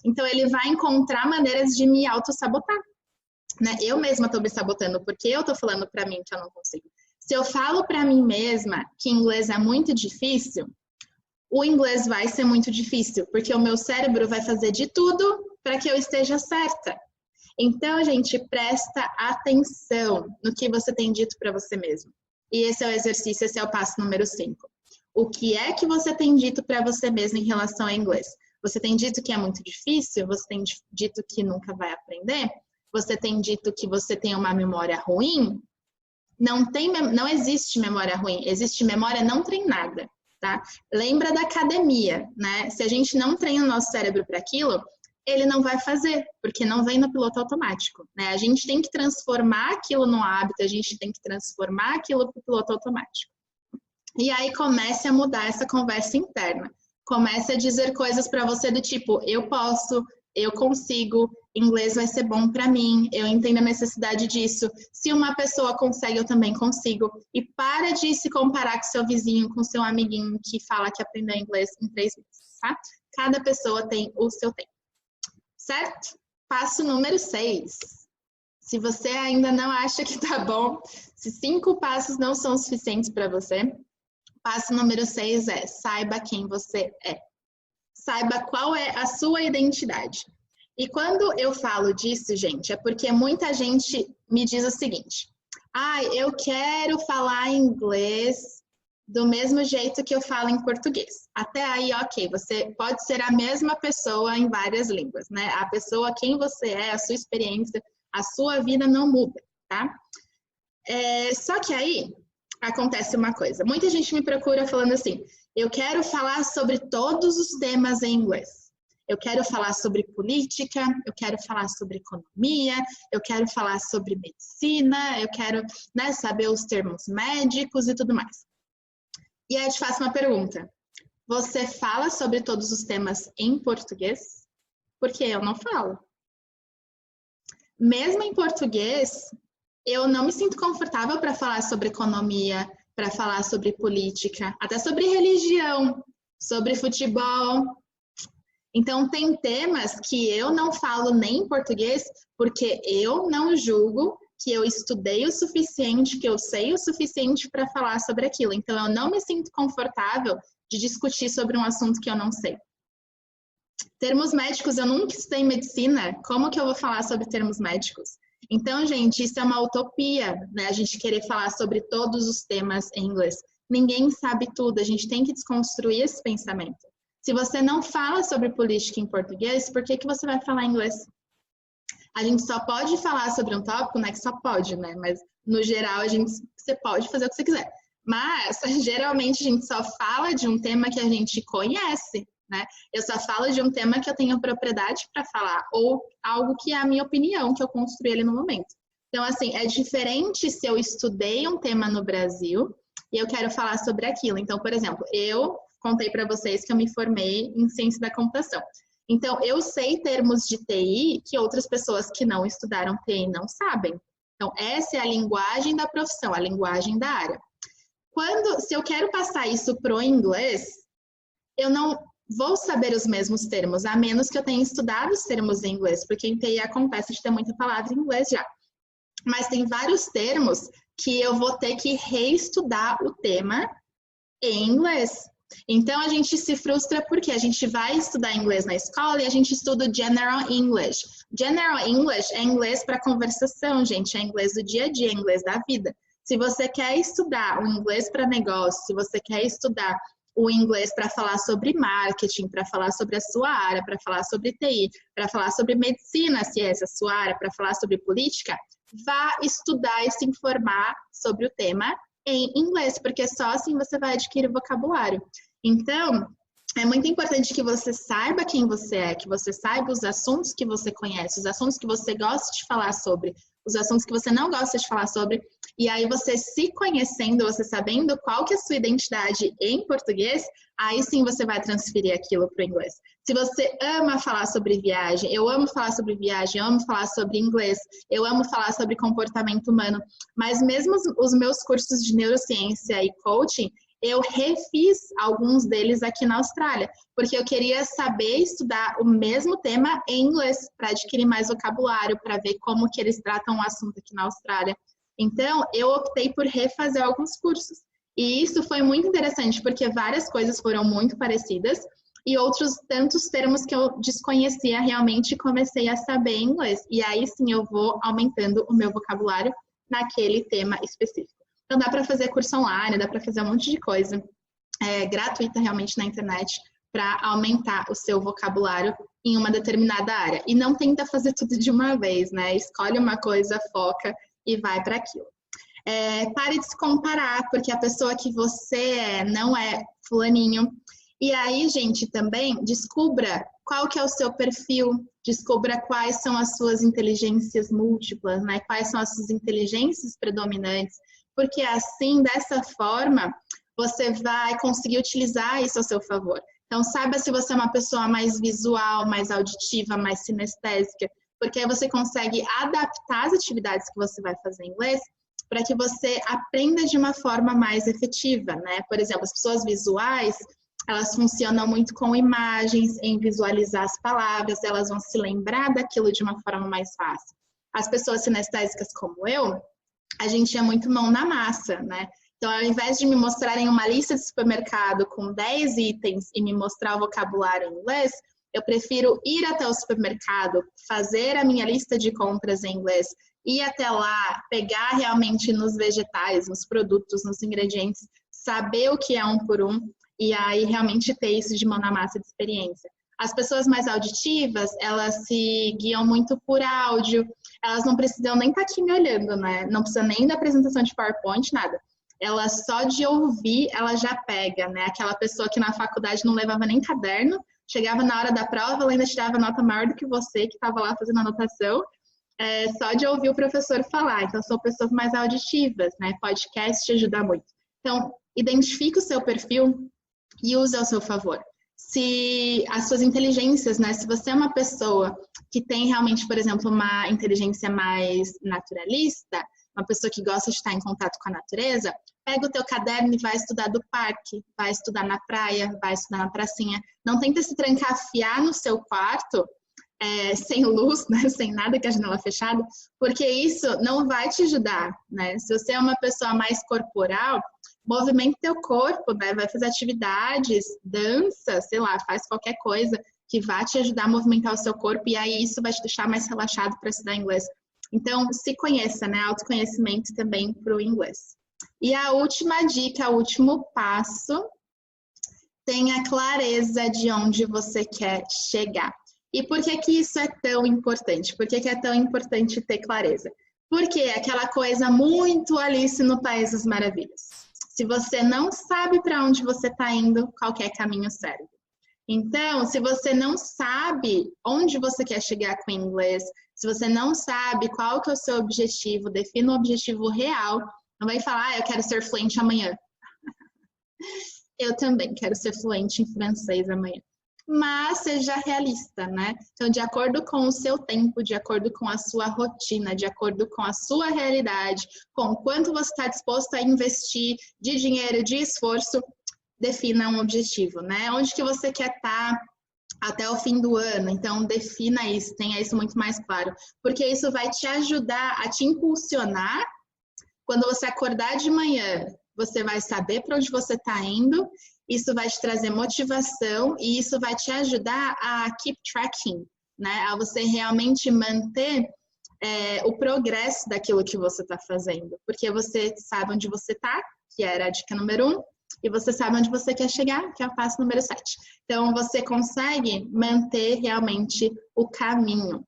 Então, ele vai encontrar maneiras de me auto-sabotar. Né? Eu mesma estou me sabotando porque eu estou falando para mim que eu não consigo. Se eu falo para mim mesma que inglês é muito difícil, o inglês vai ser muito difícil, porque o meu cérebro vai fazer de tudo para que eu esteja certa. Então, gente, presta atenção no que você tem dito para você mesmo. E esse é o exercício, esse é o passo número 5. O que é que você tem dito para você mesmo em relação ao inglês? Você tem dito que é muito difícil? Você tem dito que nunca vai aprender? Você tem dito que você tem uma memória ruim? Não existe memória ruim, existe memória não treinada, tá? Lembra da academia, né? Se a gente não treina o nosso cérebro para aquilo, ele não vai fazer, porque não vem no piloto automático, né? A gente tem que transformar aquilo no hábito, a gente tem que transformar aquilo para o piloto automático. E aí comece a mudar essa conversa interna. Comece a dizer coisas para você do tipo, eu posso, eu consigo, inglês vai ser bom para mim, eu entendo a necessidade disso. Se uma pessoa consegue, eu também consigo. E para de se comparar com seu vizinho, com seu amiguinho que fala que aprendeu inglês em 3 meses, tá? Cada pessoa tem o seu tempo. Certo? Passo número 6. Se você ainda não acha que tá bom, se 5 passos não são suficientes para você, passo número 6 é saiba quem você é. Saiba qual é a sua identidade. E quando eu falo disso, gente, é porque muita gente me diz o seguinte: eu quero falar inglês do mesmo jeito que eu falo em português. Até aí, ok, você pode ser a mesma pessoa em várias línguas, né? A pessoa, quem você é, a sua experiência, a sua vida não muda, tá? Só que aí acontece uma coisa. Muita gente me procura falando assim, eu quero falar sobre todos os temas em inglês. Eu quero falar sobre política, eu quero falar sobre economia, eu quero falar sobre medicina, eu quero, né, saber os termos médicos e tudo mais. E aí eu te faço uma pergunta. Você fala sobre todos os temas em português? Porque eu não falo. Mesmo em português, eu não me sinto confortável para falar sobre economia, para falar sobre política, até sobre religião, sobre futebol. Então, tem temas que eu não falo nem em português, porque eu não julgo que eu estudei o suficiente, que eu sei o suficiente para falar sobre aquilo. Então, eu não me sinto confortável de discutir sobre um assunto que eu não sei. Termos médicos, eu nunca estudei medicina, como que eu vou falar sobre termos médicos? Então, gente, isso é uma utopia, né? A gente querer falar sobre todos os temas em inglês. Ninguém sabe tudo, a gente tem que desconstruir esse pensamento. Se você não fala sobre política em português, por que você vai falar inglês? A gente só pode falar sobre um tópico, não é que só pode, né? Mas, no geral, você pode fazer o que você quiser. Mas, geralmente, a gente só fala de um tema que a gente conhece, né? Eu só falo de um tema que eu tenho propriedade para falar, ou algo que é a minha opinião, que eu construí ali no momento. Então, assim, é diferente se eu estudei um tema no Brasil e eu quero falar sobre aquilo. Então, por exemplo, eu contei para vocês que eu me formei em ciência da computação. Então, eu sei termos de TI que outras pessoas que não estudaram TI não sabem. Então, essa é a linguagem da profissão, a linguagem da área. Se eu quero passar isso pro inglês, eu não vou saber os mesmos termos, a menos que eu tenha estudado os termos em inglês, porque em TI acontece de ter muita palavra em inglês já. Mas tem vários termos que eu vou ter que reestudar o tema em inglês. Então, a gente se frustra porque a gente vai estudar inglês na escola e a gente estuda General English. General English é inglês para conversação, gente, é inglês do dia a dia, é inglês da vida. Se você quer estudar o inglês para negócio, se você quer estudar o inglês para falar sobre marketing, para falar sobre a sua área, para falar sobre TI, para falar sobre medicina, se é essa a sua área, para falar sobre política, vá estudar e se informar sobre o tema em inglês, porque só assim você vai adquirir vocabulário. Então, é muito importante que você saiba quem você é, que você saiba os assuntos que você conhece, os assuntos que você gosta de falar sobre, os assuntos que você não gosta de falar sobre, e aí você se conhecendo, você sabendo qual que é a sua identidade em português, aí sim você vai transferir aquilo para o inglês. Se você ama falar sobre viagem, eu amo falar sobre viagem, eu amo falar sobre inglês, eu amo falar sobre comportamento humano, mas mesmo os meus cursos de neurociência e coaching, eu refiz alguns deles aqui na Austrália, porque eu queria saber estudar o mesmo tema em inglês, para adquirir mais vocabulário, para ver como que eles tratam o assunto aqui na Austrália. Então, eu optei por refazer alguns cursos. E isso foi muito interessante, porque várias coisas foram muito parecidas e outros tantos termos que eu desconhecia realmente comecei a saber inglês. E aí sim eu vou aumentando o meu vocabulário naquele tema específico. Então, dá para fazer curso online, dá para fazer um monte de coisa gratuita realmente na internet para aumentar o seu vocabulário em uma determinada área. E não tenta fazer tudo de uma vez, né? Escolhe uma coisa, foca e vai para aquilo. Pare de se comparar, porque a pessoa que você é não é fulaninho. E aí, gente, também descubra qual que é o seu perfil, descubra quais são as suas inteligências múltiplas, né? Quais são as suas inteligências predominantes, porque assim, dessa forma, você vai conseguir utilizar isso ao seu favor. Então, saiba se você é uma pessoa mais visual, mais auditiva, mais sinestésica, porque aí você consegue adaptar as atividades que você vai fazer em inglês para que você aprenda de uma forma mais efetiva, né? Por exemplo, as pessoas visuais, elas funcionam muito com imagens, em visualizar as palavras, elas vão se lembrar daquilo de uma forma mais fácil. As pessoas sinestésicas como eu, a gente é muito mão na massa, né? Então, ao invés de me mostrarem uma lista de supermercado com 10 itens e me mostrar o vocabulário em inglês, eu prefiro ir até o supermercado, fazer a minha lista de compras em inglês, ir até lá, pegar realmente nos vegetais, nos produtos, nos ingredientes, saber o que é um por um e aí realmente ter isso de mão na massa de experiência. As pessoas mais auditivas, elas se guiam muito por áudio, elas não precisam nem estar aqui me olhando, né? Não precisa nem da apresentação de PowerPoint, nada. Ela só de ouvir, ela já pega, né? Aquela pessoa que na faculdade não levava nem caderno, chegava na hora da prova, ela ainda tirava nota maior do que você, que estava lá fazendo anotação, só de ouvir o professor falar. Então, são pessoas mais auditivas, né? Podcast te ajuda muito. Então, identifique o seu perfil e use ao seu favor. Se as suas inteligências, né? Se você é uma pessoa que tem realmente, por exemplo, uma inteligência mais naturalista, uma pessoa que gosta de estar em contato com a natureza, pega o teu caderno e vai estudar do parque, vai estudar na praia, vai estudar na pracinha. Não tenta se trancafiar no seu quarto, sem luz, né, sem nada, com a janela fechada, porque isso não vai te ajudar, né? Se você é uma pessoa mais corporal, movimenta teu corpo, né? Vai fazer atividades, dança, sei lá, faz qualquer coisa que vá te ajudar a movimentar o seu corpo e aí isso vai te deixar mais relaxado para estudar inglês. Então, se conheça, né? Autoconhecimento também para o inglês. E a última dica, o último passo, tenha clareza de onde você quer chegar. E por que que isso é tão importante? Por que que é tão importante ter clareza? Porque é aquela coisa muito Alice no País das Maravilhas. Se você não sabe para onde você está indo, qualquer caminho serve. Então, se você não sabe onde você quer chegar com o inglês, se você não sabe qual que é o seu objetivo, defina um objetivo real. Não vai falar, eu quero ser fluente amanhã. Eu também quero ser fluente em francês amanhã. Mas seja realista, né? Então, de acordo com o seu tempo, de acordo com a sua rotina, de acordo com a sua realidade, com o quanto você está disposto a investir de dinheiro, de esforço, defina um objetivo, né? Onde que você quer estar até o fim do ano, então defina isso, tenha isso muito mais claro, porque isso vai te ajudar a te impulsionar. Quando você acordar de manhã, você vai saber para onde você está indo, isso vai te trazer motivação e isso vai te ajudar a keep tracking, né? A você realmente manter o progresso daquilo que você está fazendo, porque você sabe onde você está, que era a dica número 1, e você sabe onde você quer chegar, que é o passo número 7. Então, você consegue manter realmente o caminho.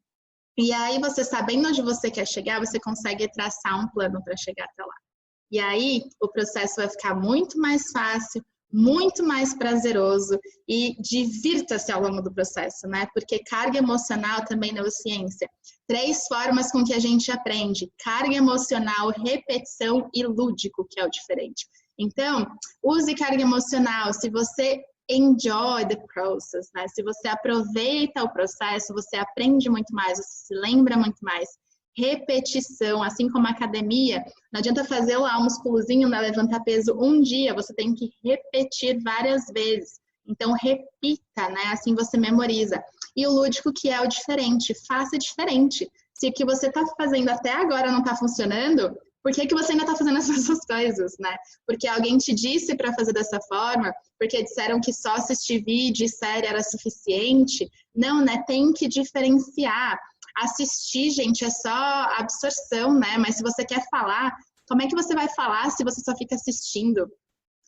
E aí, você sabendo onde você quer chegar, você consegue traçar um plano para chegar até lá. E aí, o processo vai ficar muito mais fácil, muito mais prazeroso e divirta-se ao longo do processo, né? Porque carga emocional também é neurociência. 3 formas com que a gente aprende: carga emocional, repetição e lúdico, que é o diferente. Então, use carga emocional. Se você enjoy the process, né? Se você aproveita o processo, você aprende muito mais, você se lembra muito mais. Repetição, assim como a academia, não adianta fazer lá um musculozinho, né, levantar peso um dia, você tem que repetir várias vezes. Então, repita, né? Assim você memoriza. E o lúdico, que é o diferente, faça diferente. Se o que você está fazendo até agora não está funcionando, por que que você ainda está fazendo essas mesmas coisas, né? Porque alguém te disse para fazer dessa forma, porque disseram que só assistir vídeo e série era suficiente. Não, né? Tem que diferenciar. Assistir, gente, é só absorção, né? Mas se você quer falar, como é que você vai falar se você só fica assistindo?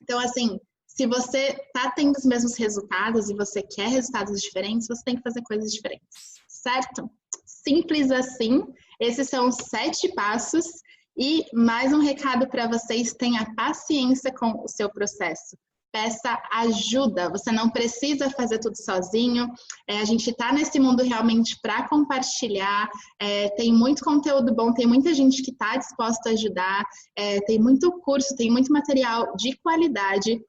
Então, assim, se você tá tendo os mesmos resultados e você quer resultados diferentes, você tem que fazer coisas diferentes, certo? Simples assim. Esses são os 7 passos. E mais um recado para vocês: tenha paciência com o seu processo. peça ajuda. Você não precisa fazer tudo sozinho. A gente está nesse mundo realmente para compartilhar. Tem muito conteúdo bom, tem muita gente que está disposta a ajudar. Tem muito curso, tem muito material de qualidade.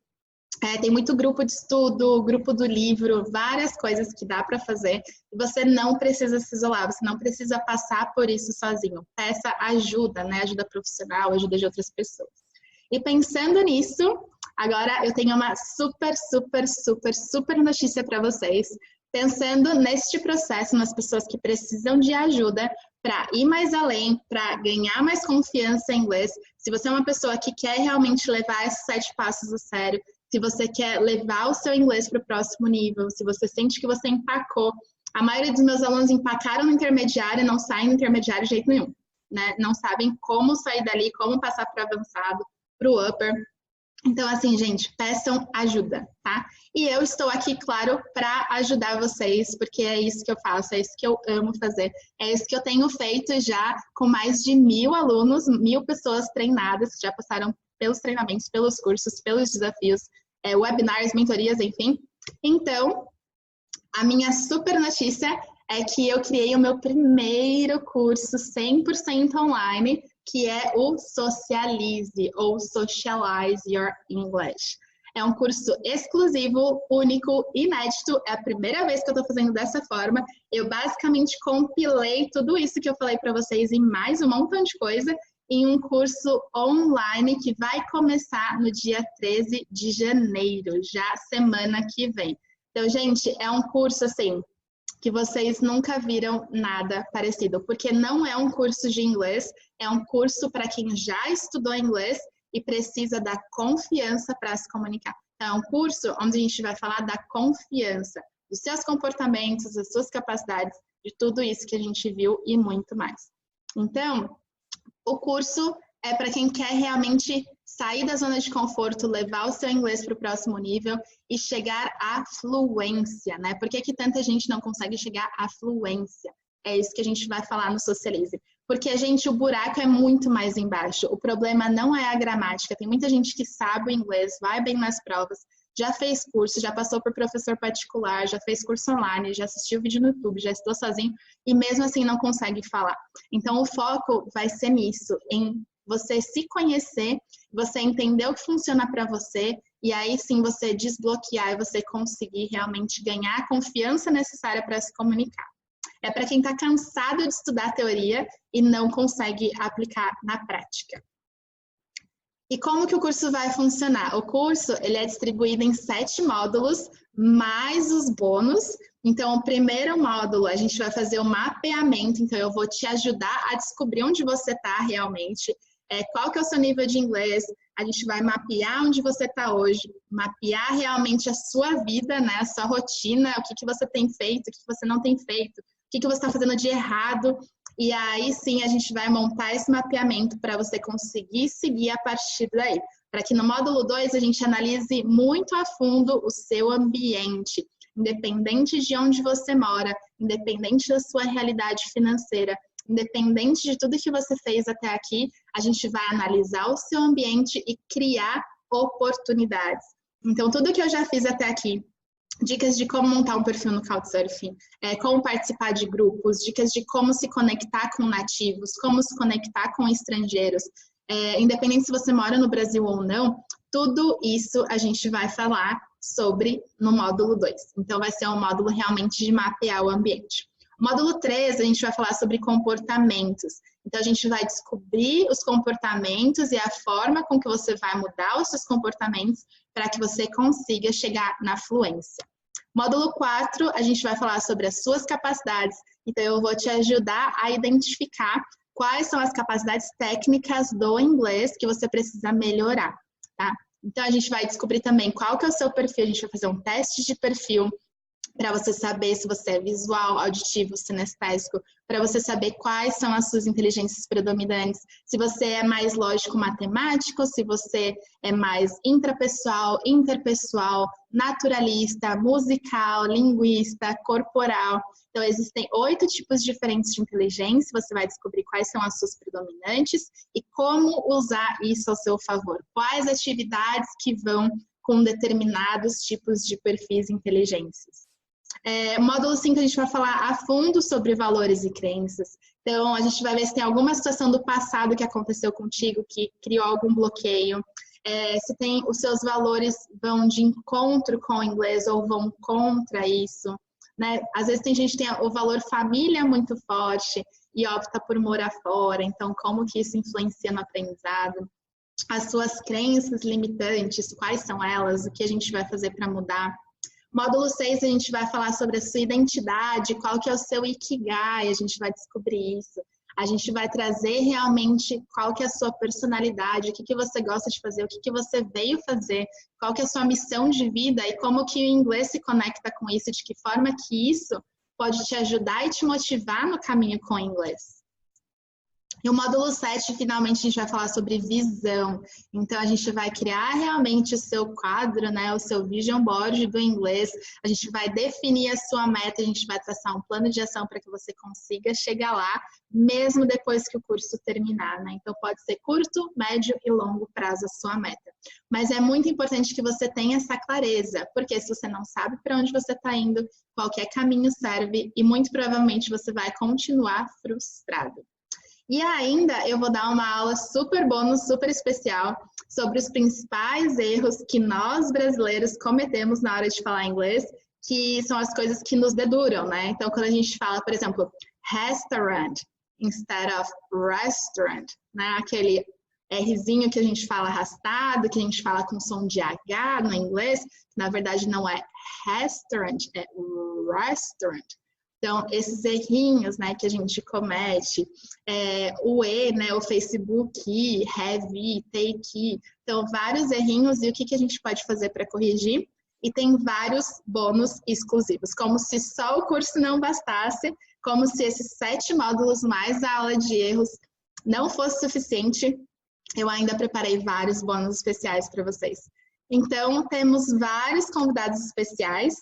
Tem muito grupo de estudo, grupo do livro, várias coisas que dá para fazer. Você não precisa se isolar, você não precisa passar por isso sozinho. Peça ajuda, né? Ajuda profissional, ajuda de outras pessoas. E pensando nisso, agora eu tenho uma super notícia para vocês. Pensando neste processo, nas pessoas que precisam de ajuda para ir mais além, para ganhar mais confiança em inglês. Se você é uma pessoa que quer realmente levar esses 7 passos a sério, se você quer levar o seu inglês para o próximo nível, se você sente que você empacou. A maioria dos meus alunos empacaram no intermediário e não saem do intermediário de jeito nenhum, né? Não sabem como sair dali, como passar para o avançado, para o upper. Então, assim, gente, peçam ajuda, tá? E eu estou aqui, claro, para ajudar vocês, porque é isso que eu faço, é isso que eu amo fazer. É isso que eu tenho feito já com mais de 1000 alunos, 1000 pessoas treinadas, que já passaram pelos treinamentos, pelos cursos, pelos desafios, webinars, mentorias, enfim. Então, a minha super notícia é que eu criei o meu primeiro curso 100% online, que é o Socialize, ou Socialize Your English. É um curso exclusivo, único, inédito. É a primeira vez que eu estou fazendo dessa forma. Eu basicamente compilei tudo isso que eu falei para vocês em mais um montão de coisa em um curso online que vai começar no dia 13 de janeiro, já semana que vem. Então, gente, é um curso assim que vocês nunca viram nada parecido, porque não é um curso de inglês, é um curso para quem já estudou inglês e precisa da confiança para se comunicar. Então, é um curso onde a gente vai falar da confiança, dos seus comportamentos, das suas capacidades, de tudo isso que a gente viu e muito mais. Então, o curso é para quem quer realmente sair da zona de conforto, levar o seu inglês para o próximo nível e chegar à fluência, né? Por que que tanta gente não consegue chegar à fluência? É isso que a gente vai falar no Socialize. Porque, gente, o buraco é muito mais embaixo. O problema não é a gramática. Tem muita gente que sabe o inglês, vai bem nas provas, já fez curso, já passou por professor particular, já fez curso online, já assistiu vídeo no YouTube, já estudou sozinho e mesmo assim não consegue falar. Então, o foco vai ser nisso, em você se conhecer, você entender o que funciona para você e aí sim você desbloquear e você conseguir realmente ganhar a confiança necessária para se comunicar. É para quem está cansado de estudar teoria e não consegue aplicar na prática. E como que o curso vai funcionar? O curso ele é distribuído em 7 módulos, mais os bônus. Então, o primeiro módulo, a gente vai fazer o mapeamento. Então, eu vou te ajudar a descobrir onde você está realmente, qual que é o seu nível de inglês. A gente vai mapear onde você está hoje, mapear realmente a sua vida, né? A sua rotina, o que que você tem feito, o que que você não tem feito, o que que você está fazendo de errado. E aí sim a gente vai montar esse mapeamento para você conseguir seguir a partir daí. Para que no módulo 2 a gente analise muito a fundo o seu ambiente, independente de onde você mora, independente da sua realidade financeira, independente de tudo que você fez até aqui, a gente vai analisar o seu ambiente e criar oportunidades. Então, tudo que eu já fiz até aqui, dicas de como montar um perfil no Couchsurfing, como participar de grupos, dicas de como se conectar com nativos, como se conectar com estrangeiros, independente se você mora no Brasil ou não, tudo isso a gente vai falar sobre no módulo 2. Então, vai ser um módulo realmente de mapear o ambiente. No módulo 3, a gente vai falar sobre comportamentos. Então, a gente vai descobrir os comportamentos e a forma com que você vai mudar os seus comportamentos para que você consiga chegar na fluência. Módulo 4, a gente vai falar sobre as suas capacidades. Então, eu vou te ajudar a identificar quais são as capacidades técnicas do inglês que você precisa melhorar, tá? Então, a gente vai descobrir também qual que é o seu perfil, a gente vai fazer um teste de perfil para você saber se você é visual, auditivo, sinestésico, para você saber quais são as suas inteligências predominantes, se você é mais lógico-matemático, se você é mais intrapessoal, interpessoal, naturalista, musical, linguista, corporal. Então, existem 8 tipos diferentes de inteligência, você vai descobrir quais são as suas predominantes e como usar isso ao seu favor. Quais atividades que vão com determinados tipos de perfis e inteligências. Módulo 5 a gente vai falar a fundo sobre valores e crenças. Então, a gente vai ver se tem alguma situação do passado que aconteceu contigo, que criou algum bloqueio. Se tem os seus valores vão de encontro com o inglês ou vão contra isso, né? Às vezes tem gente que tem o valor família muito forte e opta por morar fora. Então, como que isso influencia no aprendizado? As suas crenças limitantes, quais são elas? O que a gente vai fazer para mudar? Módulo 6, a gente vai falar sobre a sua identidade, qual que é o seu Ikigai, a gente vai descobrir isso. A gente vai trazer realmente qual que é a sua personalidade, o que que você gosta de fazer, o que que você veio fazer, qual que é a sua missão de vida e como que o inglês se conecta com isso, de que forma que isso pode te ajudar e te motivar no caminho com o inglês. E o módulo 7, finalmente, a gente vai falar sobre visão. Então, a gente vai criar realmente o seu quadro, né, o seu vision board do inglês. A gente vai definir a sua meta, a gente vai traçar um plano de ação para que você consiga chegar lá, mesmo depois que o curso terminar, né? Então, pode ser curto, médio e longo prazo a sua meta. Mas é muito importante que você tenha essa clareza, porque se você não sabe para onde você está indo, qualquer caminho serve e muito provavelmente você vai continuar frustrado. E ainda eu vou dar uma aula super bônus, super especial, sobre os principais erros que nós brasileiros cometemos na hora de falar inglês, que são as coisas que nos deduram, né? Então, quando a gente fala, por exemplo, restaurant instead of restaurant, né? Aquele Rzinho que a gente fala arrastado, que a gente fala com som de H no inglês, que na verdade não é restaurant, é restaurant. Então, esses errinhos, né, que a gente comete, o né, o Facebook, have, take, então vários errinhos e o que a gente pode fazer para corrigir. E tem vários bônus exclusivos, como se só o curso não bastasse, como se esses 7 módulos mais a aula de erros não fosse suficiente, eu ainda preparei vários bônus especiais para vocês. Então, temos vários convidados especiais.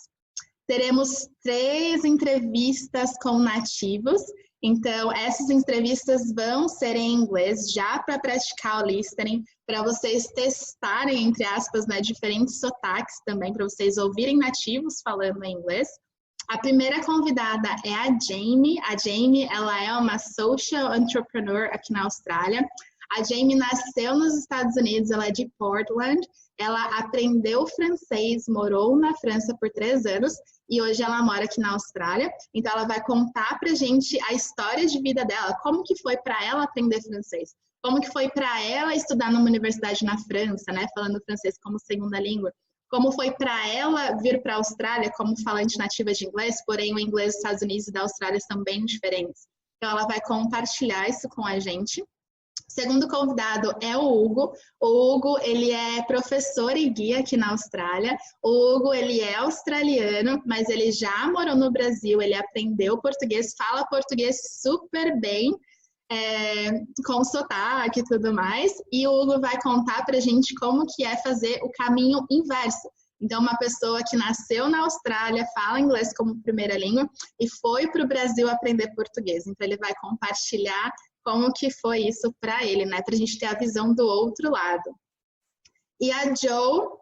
Teremos 3 entrevistas com nativos, então essas entrevistas vão ser em inglês já para praticar o listening, para vocês testarem, entre aspas, né, diferentes sotaques também, para vocês ouvirem nativos falando em inglês. A primeira convidada é a Jamie. A Jamie, ela é uma social entrepreneur aqui na Austrália. A Jamie nasceu nos Estados Unidos, ela é de Portland. Ela aprendeu francês, morou na França por 3 anos e hoje ela mora aqui na Austrália. Então ela vai contar pra gente a história de vida dela, como que foi para ela aprender francês, como que foi para ela estudar numa universidade na França, né, falando francês como segunda língua, como foi para ela vir para a Austrália como falante nativa de inglês, porém o inglês dos Estados Unidos e da Austrália são bem diferentes. Então ela vai compartilhar isso com a gente. O segundo convidado é o Hugo. O Hugo, ele é professor e guia aqui na Austrália. O Hugo, ele é australiano, mas ele já morou no Brasil, ele aprendeu português, fala português super bem, com sotaque e tudo mais. E o Hugo vai contar pra gente como que é fazer o caminho inverso. Então, uma pessoa que nasceu na Austrália, fala inglês como primeira língua e foi para o Brasil aprender português. Então, ele vai compartilhar como que foi isso para ele, né? Para a gente ter a visão do outro lado. E a Jo,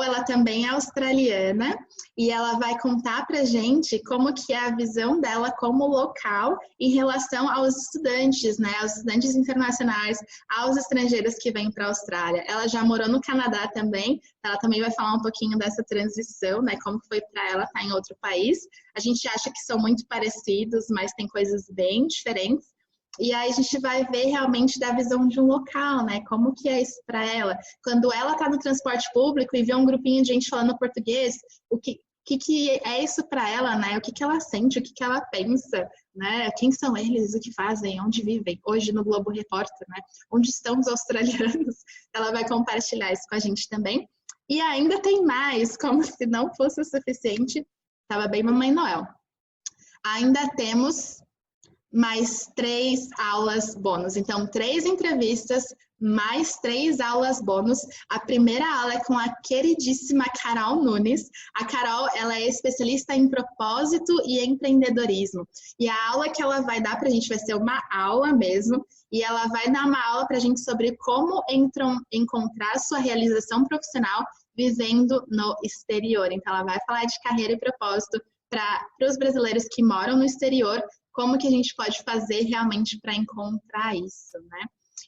ela também é australiana e ela vai contar pra gente como que é a visão dela como local em relação aos estudantes, né? Aos estudantes internacionais, aos estrangeiros que vêm para a Austrália. Ela já morou no Canadá também, ela também vai falar um pouquinho dessa transição, né? Como foi para ela estar em outro país. A gente acha que são muito parecidos, mas tem coisas bem diferentes. E aí a gente vai ver realmente da visão de um local, né? Como que é isso para ela? Quando ela está no transporte público e vê um grupinho de gente falando português, o que é isso para ela, né? O que ela sente, o que ela pensa, né? Quem são eles, o que fazem, onde vivem? Hoje no Globo Repórter, né? Onde estão os australianos? Ela vai compartilhar isso com a gente também. E ainda tem mais, como se não fosse o suficiente. Tava bem Mamãe Noel. Ainda temos mais 3 aulas bônus. Então, 3 entrevistas, mais 3 aulas bônus. A primeira aula é com a queridíssima Carol Nunes. A Carol, ela é especialista em propósito e empreendedorismo. E a aula que ela vai dar pra gente vai ser uma aula mesmo. E ela vai dar uma aula pra gente sobre como encontrar sua realização profissional vivendo no exterior. Então, ela vai falar de carreira e propósito para os brasileiros que moram no exterior, como que a gente pode fazer realmente para encontrar isso, né?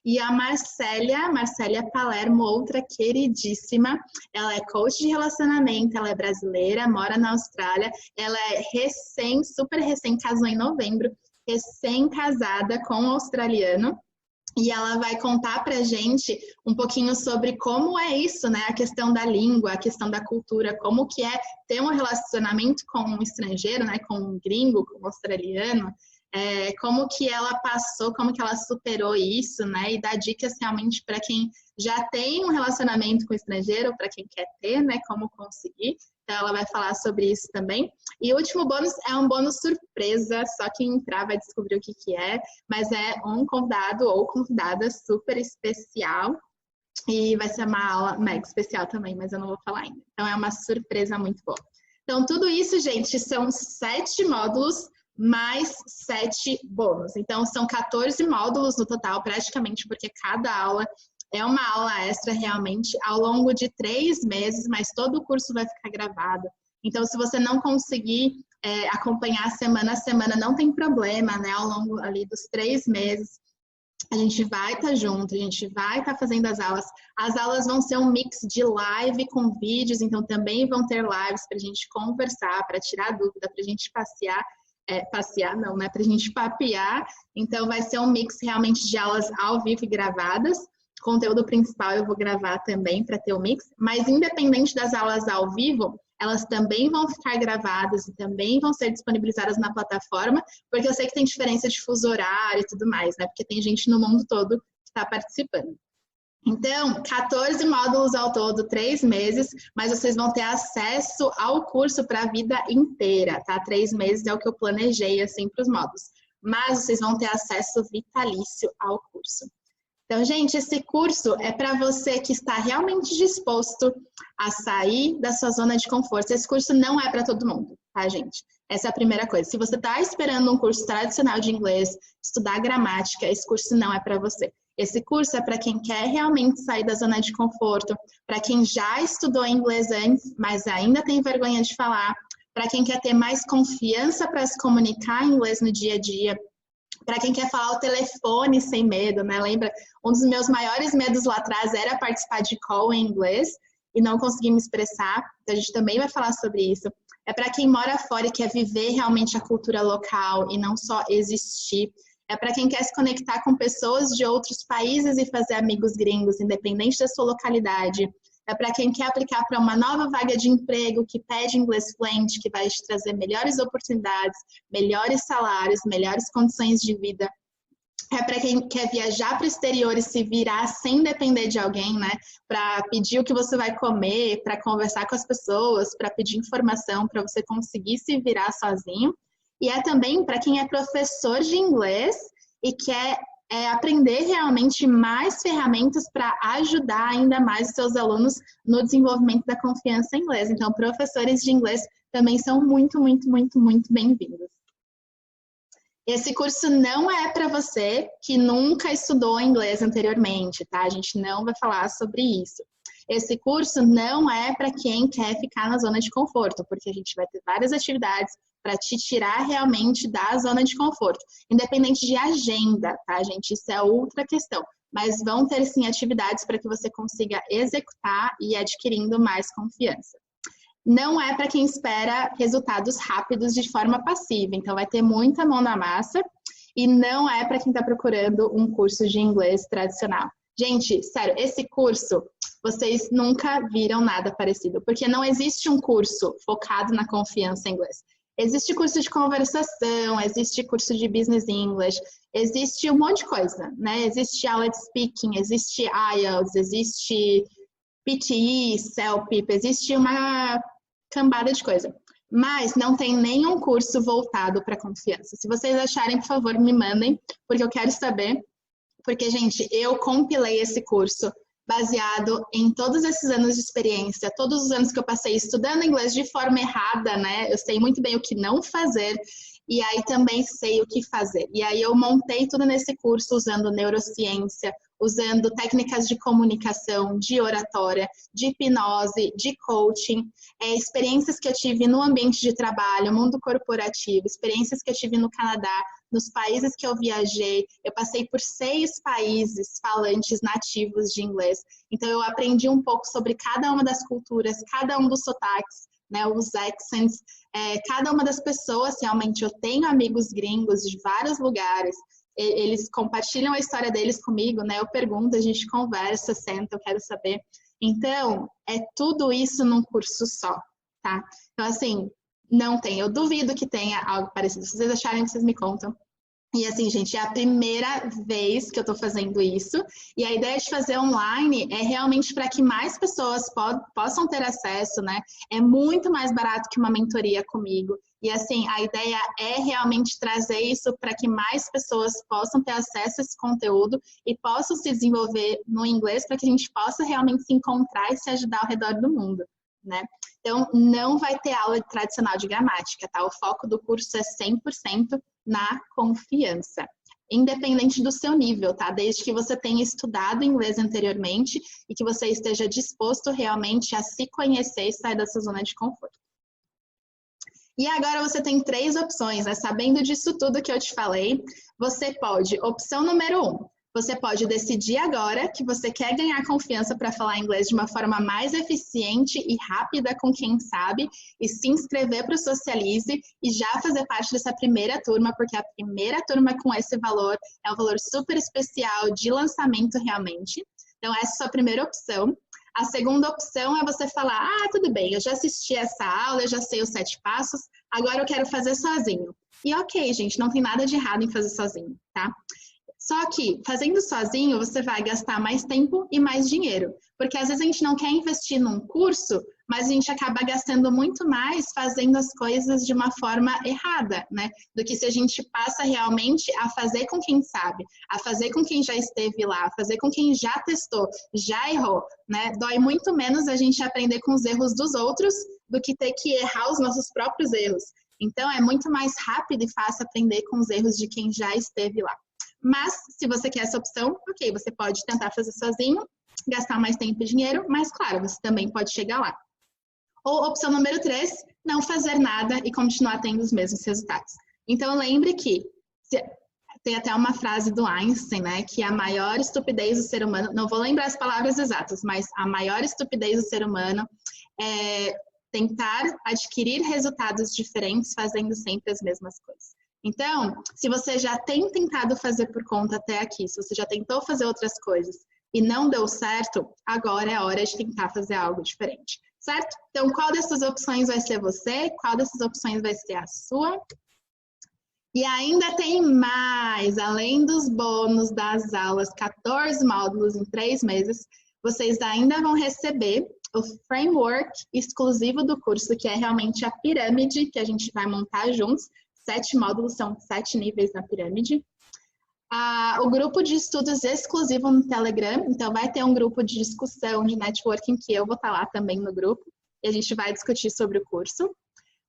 E a Marcélia Palermo, outra queridíssima, ela é coach de relacionamento, ela é brasileira, mora na Austrália, ela é super recém, casou em novembro, recém-casada com um australiano, e ela vai contar pra gente um pouquinho sobre como é isso, né? A questão da língua, a questão da cultura, como que é ter um relacionamento com um estrangeiro, né? Com um gringo, com um australiano, como que ela passou, como que ela superou isso, né? E dar dicas realmente para quem já tem um relacionamento com o estrangeiro, para quem quer ter, né? Como conseguir. Então, ela vai falar sobre isso também. E o último bônus é um bônus surpresa, só quem entrar vai descobrir o que que é, mas é um convidado ou convidada super especial. E vai ser uma aula mega especial também, mas eu não vou falar ainda. Então, é uma surpresa muito boa. Então, tudo isso, gente, são 7 módulos mais 7 bônus. Então, são 14 módulos no total, praticamente, porque cada aula é uma aula extra realmente ao longo de 3 meses, mas todo o curso vai ficar gravado. Então, se você não conseguir acompanhar semana a semana, não tem problema, né? Ao longo ali dos 3 meses, a gente vai estar junto, a gente vai estar fazendo as aulas. As aulas vão ser um mix de live com vídeos, então também vão ter lives para a gente conversar, para tirar dúvida, para a gente passear não, né? Para a gente papear. Então, vai ser um mix realmente de aulas ao vivo e gravadas. O conteúdo principal eu vou gravar também para ter o mix, mas independente das aulas ao vivo, elas também vão ficar gravadas e também vão ser disponibilizadas na plataforma, porque eu sei que tem diferença de fuso horário e tudo mais, né? Porque tem gente no mundo todo que está participando. Então, 14 módulos ao todo, 3 meses, mas vocês vão ter acesso ao curso para a vida inteira, tá? 3 meses é o que eu planejei, assim, para os módulos. Mas vocês vão ter acesso vitalício ao curso. Então, gente, esse curso é para você que está realmente disposto a sair da sua zona de conforto. Esse curso não é para todo mundo, tá, gente? Essa é a primeira coisa. Se você está esperando um curso tradicional de inglês, estudar gramática, esse curso não é para você. Esse curso é para quem quer realmente sair da zona de conforto, para quem já estudou inglês antes, mas ainda tem vergonha de falar, para quem quer ter mais confiança para se comunicar em inglês no dia a dia, para quem quer falar o telefone sem medo, né? Lembra? Um dos meus maiores medos lá atrás era participar de call em inglês e não conseguir me expressar. Então, a gente também vai falar sobre isso. É para quem mora fora e quer viver realmente a cultura local e não só existir. É para quem quer se conectar com pessoas de outros países e fazer amigos gringos, independente da sua localidade. É para quem quer aplicar para uma nova vaga de emprego que pede inglês fluente, que vai te trazer melhores oportunidades, melhores salários, melhores condições de vida. É para quem quer viajar para o exterior e se virar sem depender de alguém, né? Para pedir o que você vai comer, para conversar com as pessoas, para pedir informação, para você conseguir se virar sozinho. E é também para quem é professor de inglês e quer aprender realmente mais ferramentas para ajudar ainda mais os seus alunos no desenvolvimento da confiança em inglês. Então, professores de inglês também são muito, muito, muito, muito bem-vindos. Esse curso não é para você que nunca estudou inglês anteriormente, tá? A gente não vai falar sobre isso. Esse curso não é para quem quer ficar na zona de conforto, porque a gente vai ter várias atividades para te tirar realmente da zona de conforto, independente de agenda, tá, gente? Isso é outra questão. Mas vão ter, sim, atividades para que você consiga executar e ir adquirindo mais confiança. Não é para quem espera resultados rápidos de forma passiva, então vai ter muita mão na massa e não é para quem está procurando um curso de inglês tradicional. Gente, sério, esse curso, vocês nunca viram nada parecido, porque não existe um curso focado na confiança em inglês. Existe curso de conversação, existe curso de business English, existe um monte de coisa, né? Existe aula de speaking, existe IELTS, existe PTE, CELPIP, existe uma cambada de coisa. Mas não tem nenhum curso voltado para confiança. Se vocês acharem, por favor, me mandem, porque eu quero saber. Porque, gente, eu compilei esse curso baseado em todos esses anos de experiência, todos os anos que eu passei estudando inglês de forma errada, né? Eu sei muito bem o que não fazer e aí também sei o que fazer. E aí eu montei tudo nesse curso usando neurociência, usando técnicas de comunicação, de oratória, de hipnose, de coaching, experiências que eu tive no ambiente de trabalho, mundo corporativo, experiências que eu tive no Canadá, nos países que eu viajei. Eu passei por 6 países falantes nativos de inglês. Então, eu aprendi um pouco sobre cada uma das culturas, cada um dos sotaques, né, os accents, cada uma das pessoas. Realmente, eu tenho amigos gringos de vários lugares. Eles compartilham a história deles comigo, né? Eu pergunto, a gente conversa, senta, eu quero saber. Então, é tudo isso num curso só, tá? Então, assim, não tem. Eu duvido que tenha algo parecido. Se vocês acharem, vocês me contam. E assim, gente, é a primeira vez que eu tô fazendo isso. E a ideia de fazer online é realmente para que mais pessoas possam ter acesso, né? É muito mais barato que uma mentoria comigo. E assim, a ideia é realmente trazer isso para que mais pessoas possam ter acesso a esse conteúdo e possam se desenvolver no inglês para que a gente possa realmente se encontrar e se ajudar ao redor do mundo, né? Então, não vai ter aula tradicional de gramática, tá? O foco do curso é 100% na confiança, independente do seu nível, tá? Desde que você tenha estudado inglês anteriormente e que você esteja disposto realmente a se conhecer e sair da sua zona de conforto. E agora você tem 3 opções, né? Sabendo disso tudo que eu te falei, você pode, opção número 1, você pode decidir agora que você quer ganhar confiança para falar inglês de uma forma mais eficiente e rápida com quem sabe e se inscrever para o Socialize e já fazer parte dessa primeira turma, porque a primeira turma com esse valor é um valor super especial de lançamento realmente. Então, essa é a sua primeira opção. A segunda opção é você falar, tudo bem, eu já assisti essa aula, eu já sei os 7 passos, agora eu quero fazer sozinho. E ok, gente, não tem nada de errado em fazer sozinho, tá? Só que, fazendo sozinho, você vai gastar mais tempo e mais dinheiro. Porque às vezes a gente não quer investir num curso, mas a gente acaba gastando muito mais fazendo as coisas de uma forma errada, né? Do que se a gente passa realmente a fazer com quem sabe, a fazer com quem já esteve lá, a fazer com quem já testou, já errou, né? Dói muito menos a gente aprender com os erros dos outros do que ter que errar os nossos próprios erros. Então, é muito mais rápido e fácil aprender com os erros de quem já esteve lá. Mas, se você quer essa opção, ok, você pode tentar fazer sozinho, gastar mais tempo e dinheiro, mas, claro, você também pode chegar lá. Ou opção número 3, não fazer nada e continuar tendo os mesmos resultados. Então, lembre que, tem até uma frase do Einstein, né, que a maior estupidez do ser humano, não vou lembrar as palavras exatas, mas a maior estupidez do ser humano é tentar adquirir resultados diferentes fazendo sempre as mesmas coisas. Então, se você já tem tentado fazer por conta até aqui, se você já tentou fazer outras coisas e não deu certo, agora é a hora de tentar fazer algo diferente, certo? Então, qual dessas opções vai ser você? Qual dessas opções vai ser a sua? E ainda tem mais, além dos bônus das aulas, 14 módulos em 3 meses, vocês ainda vão receber o framework exclusivo do curso, que é realmente a pirâmide que a gente vai montar juntos. 7 módulos, são 7 níveis na pirâmide. O grupo de estudos exclusivo no Telegram, então vai ter um grupo de discussão, de networking, que eu vou estar lá também no grupo, e a gente vai discutir sobre o curso.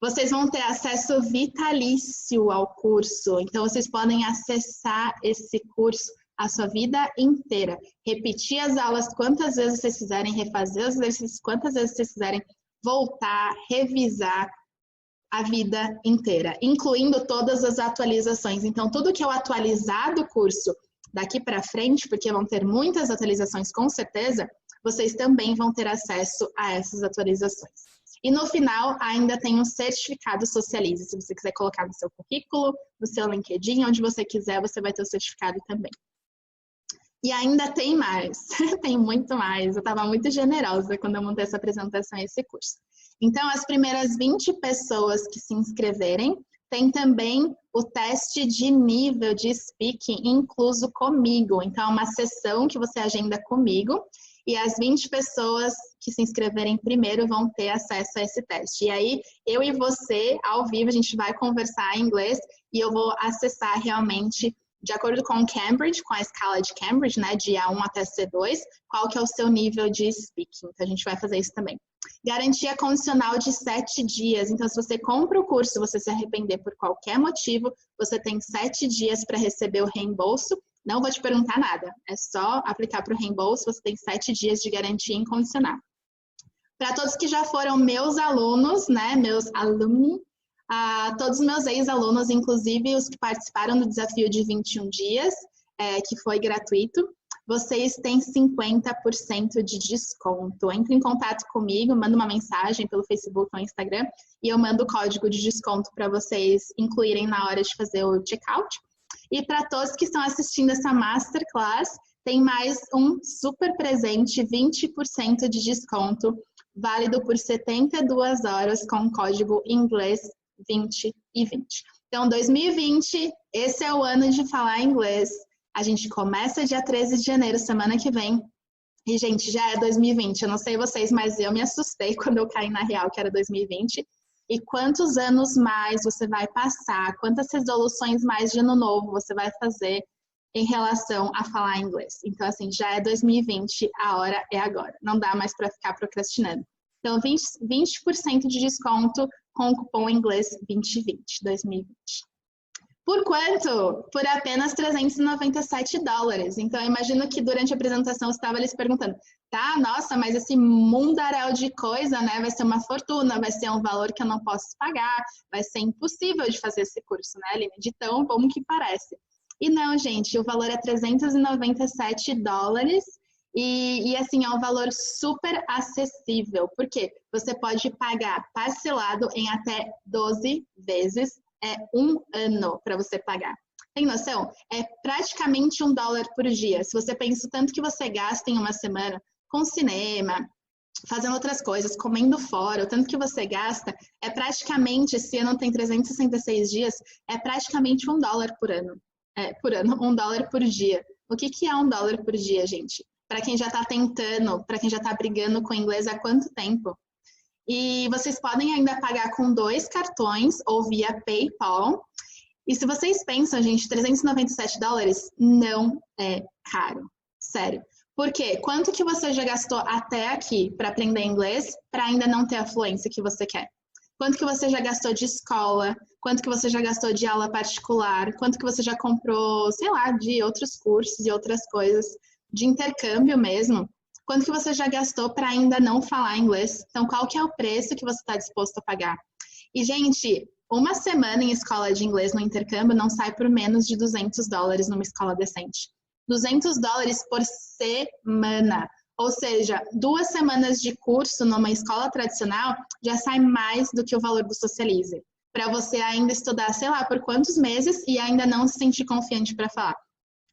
Vocês vão ter acesso vitalício ao curso, então vocês podem acessar esse curso a sua vida inteira. Repetir as aulas quantas vezes vocês quiserem, refazer os exercícios quantas vezes vocês quiserem, voltar, revisar, a vida inteira, incluindo todas as atualizações. Então, tudo que eu atualizar do curso daqui para frente, porque vão ter muitas atualizações com certeza, vocês também vão ter acesso a essas atualizações. E no final, ainda tem um certificado Socialize. Se você quiser colocar no seu currículo, no seu LinkedIn, onde você quiser, você vai ter o certificado também. E ainda tem mais, tem muito mais. Eu estava muito generosa quando eu montei essa apresentação e esse curso. Então, as primeiras 20 pessoas que se inscreverem, tem também o teste de nível de speaking incluso comigo. Então, é uma sessão que você agenda comigo e as 20 pessoas que se inscreverem primeiro vão ter acesso a esse teste. E aí, eu e você, ao vivo, a gente vai conversar em inglês e eu vou acessar realmente, de acordo com Cambridge, com a escala de Cambridge, né, de A1 até C2, qual que é o seu nível de speaking. Então, a gente vai fazer isso também. Garantia condicional de 7 dias. Então, se você compra o curso e você se arrepender por qualquer motivo, você tem 7 dias para receber o reembolso Não vou te perguntar nada, é só aplicar para o reembolso, você tem 7 dias de garantia incondicional. Para todos que já foram meus alunos, né, meus alunos, todos os meus ex-alunos, inclusive os que participaram do desafio de 21 dias, que foi gratuito, vocês têm 50% de desconto. Entre em contato comigo, manda uma mensagem pelo Facebook ou Instagram e eu mando o código de desconto para vocês incluírem na hora de fazer o checkout. E para todos que estão assistindo essa Masterclass, tem mais um super presente, 20% de desconto, válido por 72 horas com o código inglês 20 e 20. Então, 2020, esse é o ano de falar inglês. A gente começa dia 13 de janeiro, semana que vem. E, gente, já é 2020. Eu não sei vocês, mas eu me assustei quando eu caí na real que era 2020. E quantos anos mais você vai passar? Quantas resoluções mais de ano novo você vai fazer em relação a falar inglês? Então, assim, já é 2020, a hora é agora. Não dá mais para ficar procrastinando. Então, 20% de desconto com o cupom inglês 2020. Por quanto? Por apenas $397. Então, eu imagino que durante a apresentação estava eles perguntando, tá, nossa, mas esse mundaréu de coisa, né, vai ser uma fortuna, vai ser um valor que eu não posso pagar, vai ser impossível de fazer esse curso, né, Aline? De tão bom que parece. E não, gente, o valor é $397 e assim, é um valor super acessível, porque você pode pagar parcelado em até 12 vezes, é 1 ano para você pagar. Tem noção? É praticamente $1 por dia. Se você pensa o tanto que você gasta em uma semana com cinema, fazendo outras coisas, comendo fora, o tanto que você gasta, é praticamente, esse ano tem 366 dias, é praticamente $1 por ano. Por ano, $1 por dia. O que é $1 por dia, gente? Para quem já está tentando, para quem já está brigando com o inglês há quanto tempo? E vocês podem ainda pagar com 2 cartões ou via PayPal. E se vocês pensam, gente, $397 não é caro. Sério. Por quê? Quanto que você já gastou até aqui para aprender inglês para ainda não ter a fluência que você quer? Quanto que você já gastou de escola? Quanto que você já gastou de aula particular? Quanto que você já comprou, sei lá, de outros cursos e outras coisas, de intercâmbio mesmo? Quanto que você já gastou para ainda não falar inglês? Então, qual que é o preço que você está disposto a pagar? E, gente, uma semana em escola de inglês no intercâmbio não sai por menos de $200 numa escola decente. $200 por semana. Ou seja, 2 semanas de curso numa escola tradicional já sai mais do que o valor do Socialize. Para você ainda estudar, sei lá, por quantos meses e ainda não se sentir confiante para falar.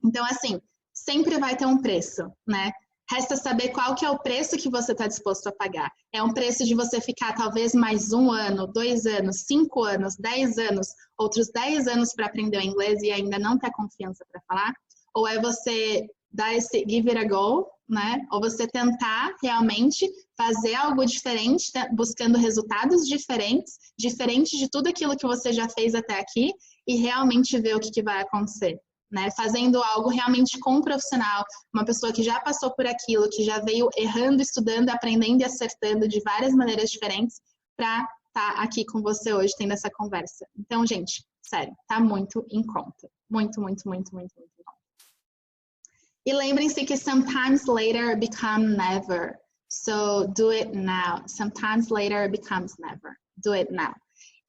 Então, assim, sempre vai ter um preço, né? Resta saber qual que é o preço que você está disposto a pagar. É um preço de você ficar talvez mais 1 ano, 2 anos, 5 anos, 10 anos, outros 10 anos para aprender o inglês e ainda não ter confiança para falar? Ou é você dar esse give it a go, né? Ou você tentar realmente fazer algo diferente, buscando resultados diferentes, diferente de tudo aquilo que você já fez até aqui e realmente ver o que vai acontecer. Né? Fazendo algo realmente com um profissional, uma pessoa que já passou por aquilo, que já veio errando, estudando, aprendendo e acertando de várias maneiras diferentes para estar aqui com você hoje tendo essa conversa. Então, gente, sério, tá muito em conta. Muito, muito, muito, muito, muito em conta. E lembrem-se que sometimes later become never. So do it now. Sometimes later becomes never. Do it now.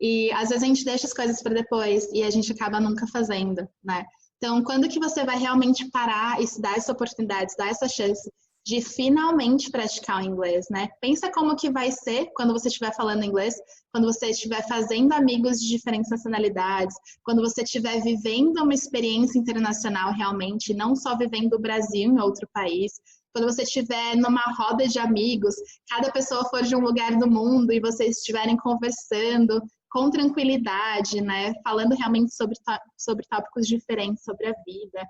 E às vezes a gente deixa as coisas para depois e a gente acaba nunca fazendo, né? Então, quando que você vai realmente parar e se dar essa oportunidade, se dar essa chance de finalmente praticar o inglês, né? Pensa como que vai ser quando você estiver falando inglês, quando você estiver fazendo amigos de diferentes nacionalidades, quando você estiver vivendo uma experiência internacional realmente, não só vivendo o Brasil em outro país, quando você estiver numa roda de amigos, cada pessoa for de um lugar do mundo e vocês estiverem conversando com tranquilidade, né? Falando realmente sobre tópicos diferentes, sobre a vida.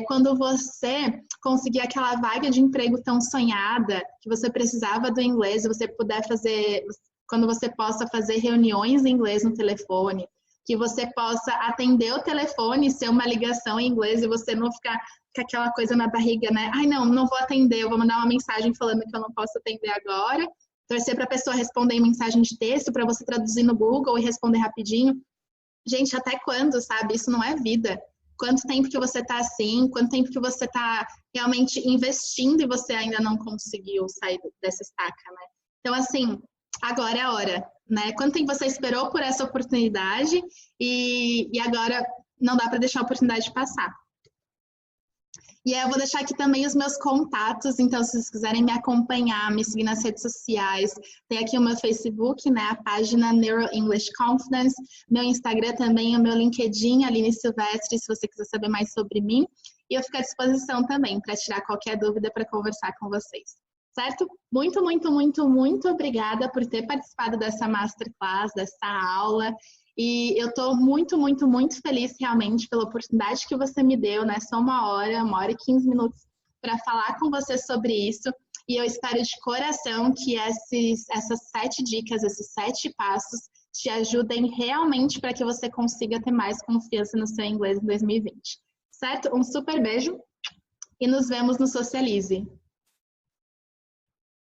Quando você conseguir aquela vaga de emprego tão sonhada, que você precisava do inglês, você puder fazer, quando você possa fazer reuniões em inglês no telefone, que você possa atender o telefone, ser uma ligação em inglês e você não ficar com aquela coisa na barriga, né? Ai, não vou atender, eu vou mandar uma mensagem falando que eu não posso atender agora. Torcer para a pessoa responder em mensagem de texto, para você traduzir no Google e responder rapidinho. Gente, até quando, sabe? Isso não é vida. quanto tempo que você está assim, quanto tempo que você está realmente investindo e você ainda não conseguiu sair dessa estaca, né? Então, assim, agora é a hora, né? Quanto tempo você esperou por essa oportunidade e agora não dá para deixar a oportunidade passar. E aí eu vou deixar aqui também os meus contatos, então se vocês quiserem me acompanhar, me seguir nas redes sociais, tem aqui o meu Facebook, né, a página Neuro English Confidence, meu Instagram também, o meu LinkedIn, Aline Silvestre, se você quiser saber mais sobre mim, e eu fico à disposição também para tirar qualquer dúvida para conversar com vocês. Certo? Muito, muito, muito, muito obrigada por ter participado dessa masterclass, dessa aula. E eu estou muito, muito, muito feliz realmente pela oportunidade que você me deu, né? Só 1 hora e 15 minutos para falar com você sobre isso. E eu espero de coração que essas 7 dicas, esses 7 passos te ajudem realmente para que você consiga ter mais confiança no seu inglês em 2020. Certo? Um super beijo e nos vemos no Socialize.